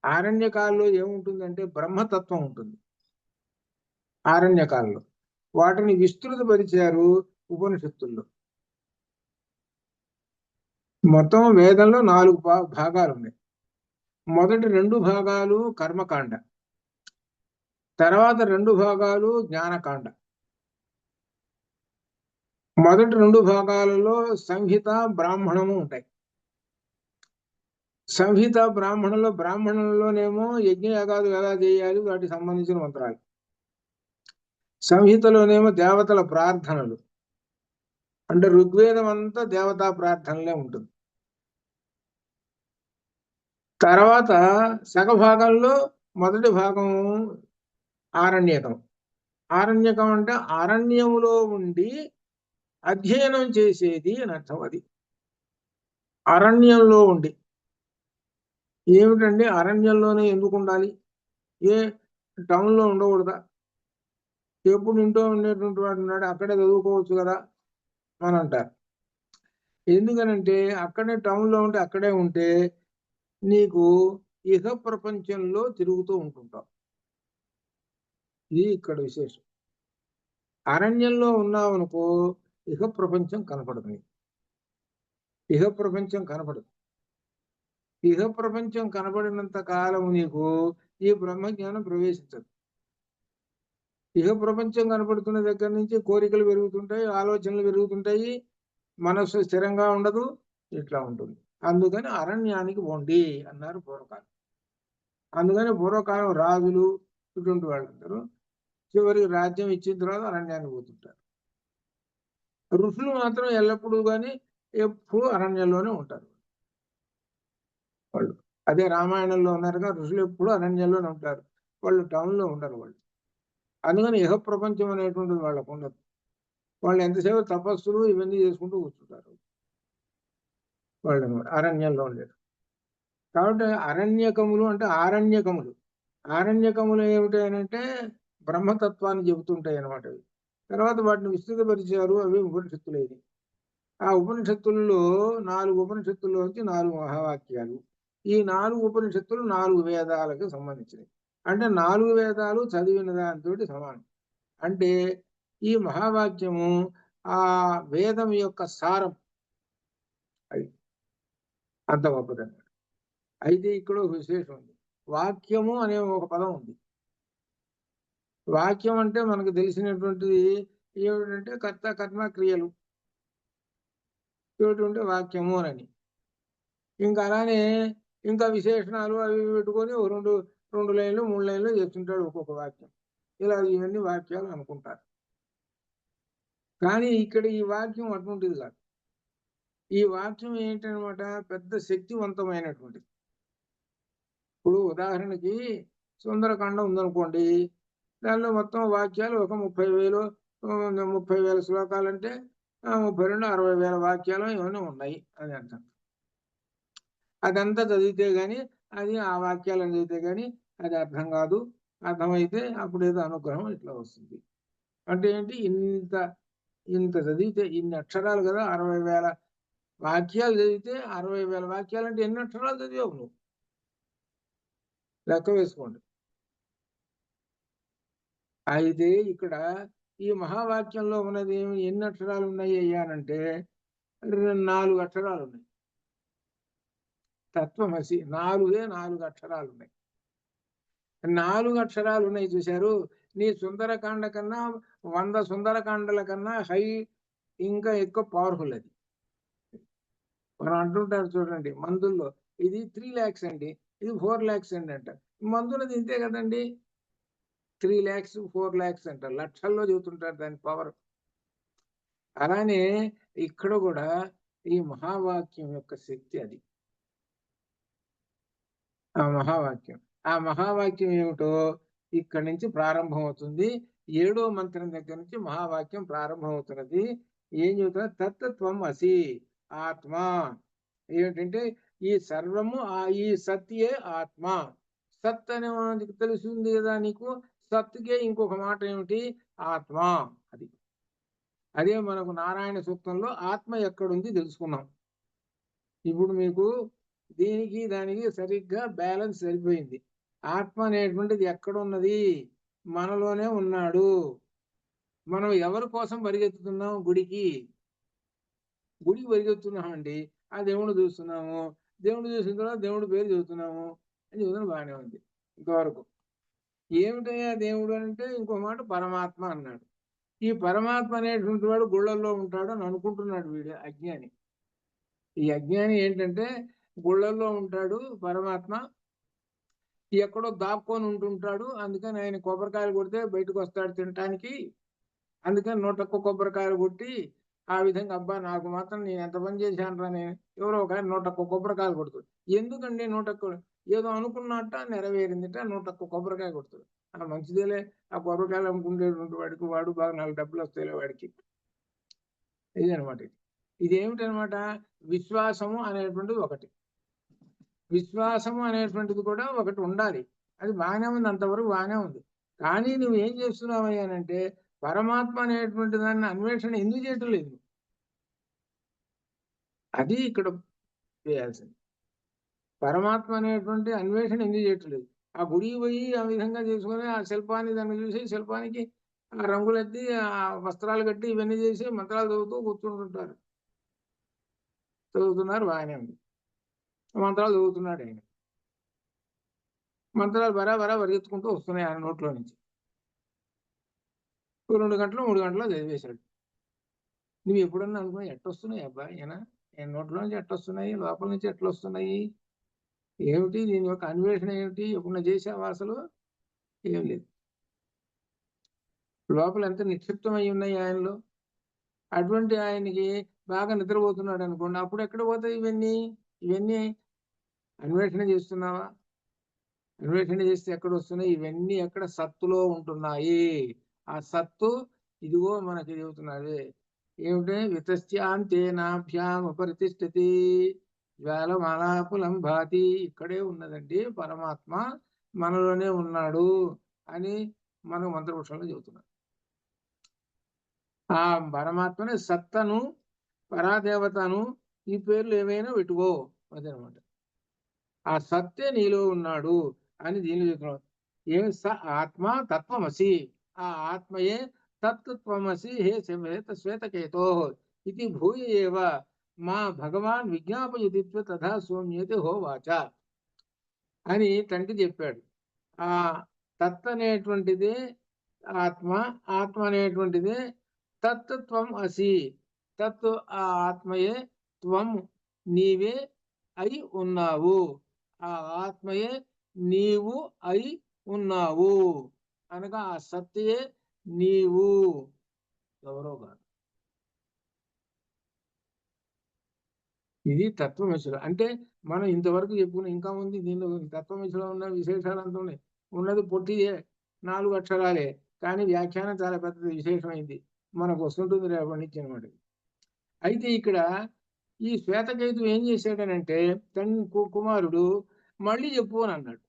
ఆరణ్యకాల్లో ఏముంటుందంటే బ్రహ్మతత్వం ఉంటుంది. ఆరణ్యకాల్లో వాటిని విస్తృతపరిచారు ఉపనిషత్తుల్లో. మొత్తం వేదంలో 4 భాగాలు ఉన్నాయి. మొదటి 2 భాగాలు కర్మకాండ, తర్వాత 2 భాగాలు జ్ఞానకాండ. మొదటి 2 భాగాలలో సంహిత, బ్రాహ్మణము ఉంటాయి. సంహిత బ్రాహ్మణంలోనేమో యజ్ఞయాగాలు ఎలా చేయాలి వాటికి సంబంధించిన మంత్రాలు. సంహితలోనేమో దేవతల ప్రార్థనలు, అంటే ఋగ్వేదం అంతా దేవతా ప్రార్థనలే ఉంటుంది. తర్వాత సగభాగంలో మొదటి భాగం ఆరణ్యకం. ఆరణ్యకం అంటే అరణ్యములో ఉండి అధ్యయనం చేసేది అని అర్థం. అది అరణ్యంలో ఉండి. ఏమిటండి అరణ్యంలోనే ఎందుకు ఉండాలి? ఏ టౌన్లో ఉండకూడదా? ఎప్పుడు ఇంట్లో ఉండేటువంటి వాడు ఉన్నాడు, అక్కడే చదువుకోవచ్చు కదా అని అంటారు. ఎందుకనంటే అక్కడే టౌన్లో ఉంటే అక్కడే ఉంటే నీకు ఇహ ప్రపంచంలో తిరుగుతూ ఉంటుంటావు. ఇది ఇక్కడ విశేషం. అరణ్యంలో ఉన్నావనుకో ఇహ ప్రపంచం కనపడదు. ఇహ ప్రపంచం కనపడదు. ఇహ ప్రపంచం కనపడినంత కాలం నీకు ఈ బ్రహ్మజ్ఞానం ప్రవేశించదు. ఇహ ప్రపంచం కనపడుతున్న దగ్గర నుంచి కోరికలు పెరుగుతుంటాయి, ఆలోచనలు పెరుగుతుంటాయి, మనస్సు స్థిరంగా ఉండదు, ఇట్లా ఉంటుంది. అందుకని అరణ్యానికి పోండి అన్నారు పూర్వకాలం. అందుకని పూర్వకాలం రాజులు ఇటువంటి వాళ్ళందరూ చివరికి రాజ్యం ఇచ్చిన తర్వాత అరణ్యానికి పోతుంటారు. ఋషులు మాత్రం ఎల్లప్పుడూ కానీ ఎప్పుడు అరణ్యంలోనే ఉంటారు వాళ్ళు. అదే రామాయణంలో ఉన్నారుగా, ఋషులు ఎప్పుడు అరణ్యంలోనే ఉంటారు, వాళ్ళు టౌన్లో ఉండరు వాళ్ళు. అందుకని ఇహ ప్రపంచం అనేటువంటిది వాళ్ళకు ఉండదు. వాళ్ళు ఎంతసేపు తపస్సులు ఇవన్నీ చేసుకుంటూ కూర్చుంటారు వాళ్ళు, అరణ్యంలో ఉండేది. కాబట్టి అరణ్యకములు అంటే ఆరణ్యకములు. ఆరణ్యకములు ఏమిటి అంటే బ్రహ్మతత్వాన్ని చెబుతుంటాయి అన్నమాట. తర్వాత వాటిని విస్తృతపరిచారు, అవి ఉపనిషత్తులేవి. ఆ ఉపనిషత్తుల్లో 4 ఉపనిషత్తుల్లోంచి 4 మహావాక్యాలు. ఈ 4 ఉపనిషత్తులు 4 వేదాలకు సంబంధించినవి. అంటే 4 వేదాలు చదివిన దాంతో సమానం. అంటే ఈ మహావాక్యము ఆ వేదం యొక్క సారం. అది అంత గొప్పదన్నమాట. అయితే ఇక్కడ ఒక విశేషం ఉంది. వాక్యము అనే ఒక పదం ఉంది. వాక్యం అంటే మనకు తెలిసినటువంటిది ఏమిటంటే కర్త కర్మ క్రియలు ఏమిటంటే వాక్యము అని. ఇంకా అలానే ఇంకా విశేషణాలు అవి పెట్టుకొని రెండు లైన్లు 3 లైన్లు చేస్తుంటాడు ఒక్కొక్క వాక్యం. ఇలా ఇవన్నీ వాక్యాలు అనుకుంటారు. కానీ ఇక్కడ ఈ వాక్యం అటువంటిది కాదు. ఈ వాక్యం ఏంటనమాట, పెద్ద శక్తివంతమైనటువంటిది. ఇప్పుడు ఉదాహరణకి సుందరకాండం ఉందనుకోండి, దానిలో మొత్తం వాక్యాలు ఒక 30,000 శ్లోకాలంటే 32 60,000 వాక్యాలు ఇవన్నీ ఉన్నాయి అని అర్థం. అదంతా చదివితే గాని అది ఆ వాక్యాలను చదివితే గాని అది అర్థం కాదు. అర్థమైతే అప్పుడు ఏదో అనుగ్రహం ఇట్లా వస్తుంది. అంటే ఏంటి, ఇంత చదివితే ఇన్ని అక్షరాలు కదా, 60,000 వాక్యాలు చదివితే 60,000 వాక్యాలు అంటే ఎన్ని అక్షరాలు చదివావు నువ్వు? లెక్క వేసుకోండి. అయితే ఇక్కడ ఈ మహావాక్యంలో ఉన్నది ఎన్ని అక్షరాలు ఉన్నాయి అయ్యానంటే 4 అక్షరాలు ఉన్నాయి. తత్వమసి 4 అక్షరాలు ఉన్నాయి. 4 అక్షరాలు ఉన్నాయి చూశారు. నీ సుందరకాండ కన్నా 100 సుందరకాండల కన్నా హై, ఇంకా ఎక్కువ పవర్ఫుల్ అది. మనం అంటుంటారు చూడండి మందుల్లో, ఇది 3 lakhs అండి, ఇది 4 lakhs అండి అంటారు. మందులది ఇంతే కదండి, 3 lakhs 4 lakhs అంటారు, లక్షల్లో చెబుతుంటారు దాని పవర్. అలానే ఇక్కడ కూడా ఈ మహావాక్యం యొక్క శక్తి అది. ఆ మహావాక్యం ఏమిటో ఇక్కడి నుంచి ప్రారంభం అవుతుంది. 7వ మంత్రం దగ్గర నుంచి మహావాక్యం ప్రారంభం అవుతున్నది. ఏం చెబుతున్నా, తత్వం అసి ఆత్మ. ఏమిటంటే ఈ సర్వము ఈ సత్యే ఆత్మ. సత్ అనే తెలుస్తుంది కదా నీకు. సత్తుకే ఇంకొక మాట ఏమిటి, ఆత్మ. అదే మనకు నారాయణ సూక్తంలో ఆత్మ ఎక్కడుంది తెలుసుకున్నాం. ఇప్పుడు మీకు దీనికి దానికి సరిగ్గా బ్యాలెన్స్ సరిపోయింది. ఆత్మ అనేటువంటిది ఎక్కడున్నది, మనలోనే ఉన్నాడు. మనం ఎవరి కోసం పరిగెత్తుతున్నాం? గుడికి పరిగెత్తున్నామండి. ఆ దేవుడు చూస్తున్నాము, దేవుడు చూసిన తర్వాత దేవుడి పేరు చదువుతున్నాము అని చదువుతున్న బాగానే ఉంది ఇంతవరకు. ఏమిటయ్యా దేవుడు అంటే ఇంకో మాట పరమాత్మ అన్నాడు. ఈ పరమాత్మ అనేటువంటి వాడు గుళ్ళల్లో ఉంటాడు అని అనుకుంటున్నాడు వీడు అజ్ఞాని. ఈ అజ్ఞాని ఏంటంటే గుళ్ళల్లో ఉంటాడు పరమాత్మ, ఎక్కడో దాక్కొని ఉంటుంటాడు. అందుకని ఆయన కొబ్బరికాయలు కొడితే బయటకు వస్తాడు తినటానికి. అందుకని 101 కొబ్బరికాయలు కొట్టి ఆ విధంగా, అబ్బా నాకు మాత్రం నేను ఎంత పని చేశాను రా, నేను ఎవరో ఒక 101 కొబ్బరికాయలు కొడుతాడు. ఎందుకండి 101? ఏదో అనుకున్నట్ట నెరవేరిందిట, 101 కొబ్బరికాయ కొడుతాడు. మంచిదేలే, ఆ కొబ్బరికాయలు అమ్ముకునేటువంటి వాడికి వాడు బాగా 4 డబ్బులు వస్తాయిలే వాడికి. ఇదనమాట. ఇదేమిటనమాట, విశ్వాసము అనేటువంటిది ఒకటి. విశ్వాసము అనేటువంటిది కూడా ఒకటి ఉండాలి. అది బాగానే ఉంది, అంతవరకు బాగానే ఉంది. కానీ నువ్వు ఏం చేస్తున్నావు అనంటే పరమాత్మ అనేటువంటి దాన్ని అన్వేషణ ఎందుకు చేయటం లేదు? అది ఇక్కడ చేయాల్సింది. పరమాత్మ అనేటువంటి అన్వేషణ ఎందుకు చేయటం లేదు? ఆ గుడికి పోయి ఆ విధంగా చేసుకొని ఆ శిల్పాన్ని దాన్ని చూసి, శిల్పానికి ఆ రంగులెత్తి ఆ వస్త్రాలు కట్టి ఇవన్నీ చేసి మంత్రాలు చదువుతూ కూర్చుంటుంటారు. చదువుతున్నారు, బాగానే ఉంది. మంత్రాలు చదువుతున్నాడు ఆయన. మంత్రాలు బరాబరా పరిగెత్తుకుంటూ వస్తున్నాయి ఆయన నోట్లో నుంచి. 2 గంటలు 3 గంటలు చదివేశాడు. నువ్వు ఎప్పుడన్నా అనుకున్నా ఎట్టొస్తున్నాయి అబ్బా ఈయన నోట్లో నుంచి ఎట్టొస్తున్నాయి, లోపల నుంచి ఎట్లా వస్తున్నాయి, ఏమిటి దీని యొక్క అన్వేషణ ఏమిటి, ఎప్పుడన్నా చేసావా అసలు? ఏం లేదు. లోపల ఎంత నిక్షిప్తమై ఉన్నాయి ఆయనలో. అటువంటి ఆయనకి బాగా నిద్రపోతున్నాడు అనుకోండి, అప్పుడు ఎక్కడ పోతాయి ఇవన్నీ అన్వేషణ చేస్తున్నావా? అన్వేషణ చేస్తే ఎక్కడ వస్తున్నాయి ఇవన్నీ? ఎక్కడ? సత్తులో ఉంటున్నాయి. ఆ సత్తు ఇదిగో మనకి చెబుతున్నది ఏమిటే, వితస్యాంతేనాభ్యాం అపరితిష్టతి జ్వాలమాలాపులం భాతి. ఇక్కడే ఉన్నదండి పరమాత్మ, మనలోనే ఉన్నాడు అని మనకు మంత్రపురుషంలో చెబుతున్నారు. ఆ పరమాత్మని, సత్తను, పరాదేవతను, ఈ పేర్లు ఏవైనా పెట్టుకో, అదనమాట. ఆ సత్తే నీలో ఉన్నాడు అని దీనిలో చెప్తున్నాడు. ఏ స ఆత్మ తత్వమసి. ఆ ఆత్మయే తత్వమసి హే శ్వేతకేతో ఇది భూయ ఏవ మా భగవాన్ విజ్ఞాపయతి తథా సౌమ్యతే హోవాచ అని తండ్రి చెప్పాడు. ఆ తత్ అనేటువంటిది ఆత్మ, ఆత్మ అనేటువంటిది తత్వం అసి. తత్ ఆ ఆత్మయే, త్వం నీవే అయి ఉన్నావు. ఆ ఆత్మయే నీవు అయి ఉన్నావు అనగా ఆ సత్యే నీవు, ఎవరో కాదు. ఇది తత్వమశిలో అంటే మనం ఇంతవరకు చెప్పుకున్న, ఇంకా ఉంది దీనిలో. తత్వమశిలో ఉన్న విశేషాలు అంతా ఉన్నాయి. ఉన్నది పొట్టియే 4 అక్షరాలే, కానీ వ్యాఖ్యానం చాలా పెద్దది, విశేషమైంది. మనకు వస్తుంటుంది రేపటి నుంచి అనమాట. అయితే ఇక్కడ ఈ శ్వేతకేతు ఏం చేశాడనంటే కుమారుడు మళ్ళీ చెప్పు అని అన్నాడు.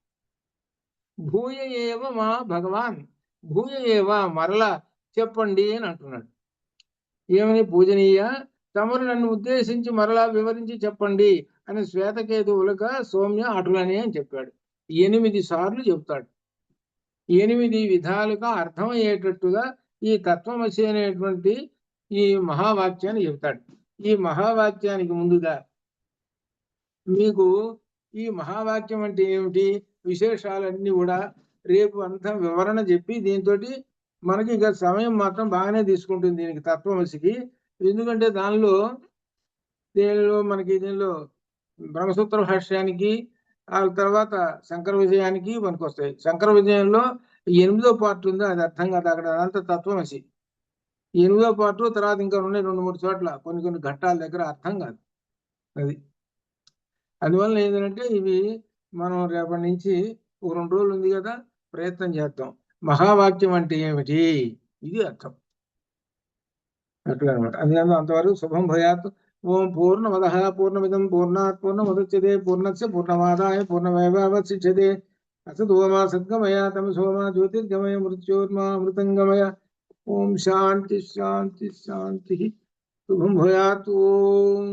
భూయ ఏవ మా భగవాన్, భూయ ఏవ మరలా చెప్పండి అని అంటున్నాడు. ఏమని? పూజనీయ, తమరు నన్ను ఉద్దేశించి మరలా వివరించి చెప్పండి అని శ్వేతకేతువులుగా సౌమ్య అటులని అని చెప్పాడు. 8 సార్లు చెప్తాడు. 8 విధాలుగా అర్థమయ్యేటట్టుగా ఈ తత్వమసి అనేటువంటి ఈ మహావాక్యాన్ని చెప్తాడు. ఈ మహావాక్యానికి ముందుగా మీకు ఈ మహావాక్యం అంటే ఏమిటి, విశేషాలన్నీ కూడా రేపు అంతా వివరణ చెప్పి దీంతో మనకి ఇక సమయం మాత్రం బాగానే తీసుకుంటుంది దీనికి, తత్వమసికి. ఎందుకంటే దీనిలో దీనిలో బ్రహ్మసూత్ర భాష్యానికి ఆ తర్వాత శంకర విజయానికి పనికొస్తాయి. శంకర విజయంలో 8వ పార్ట్ ఉంది, అది అర్థం కాదు అక్కడ, అదంతా తత్వమసి. 8వ పార్ట్ తర్వాత ఇంకా ఉన్నాయి 2-3 చోట్ల కొన్ని ఘట్టాల దగ్గర అర్థం కాదు అది. అందువల్ల ఏంటంటే ఇవి మనం రేపటి నుంచి 2 రోజులు ఉంది కదా, ప్రయత్నం చేద్దాం. మహావాక్యం అంటే ఏమిటి, ఇది అర్థం అట్లా అనమాట. అందుకని అంతవరకు శుభం భయాత్. ఓం పూర్ణమద పూర్ణమిదం పూర్ణాత్ పూర్ణముదచ్యతే పూర్ణస్య పూర్ణమాదాయ పూర్ణమేవావశిష్యతే. అసతోమా సద్గమయ తమసోమా జ్యోతిర్గమయ మృత్యోర్మా మృతంగమయ. ఓం శాంతి శాంతి శాంతి. శుభం భయాత్. ఓం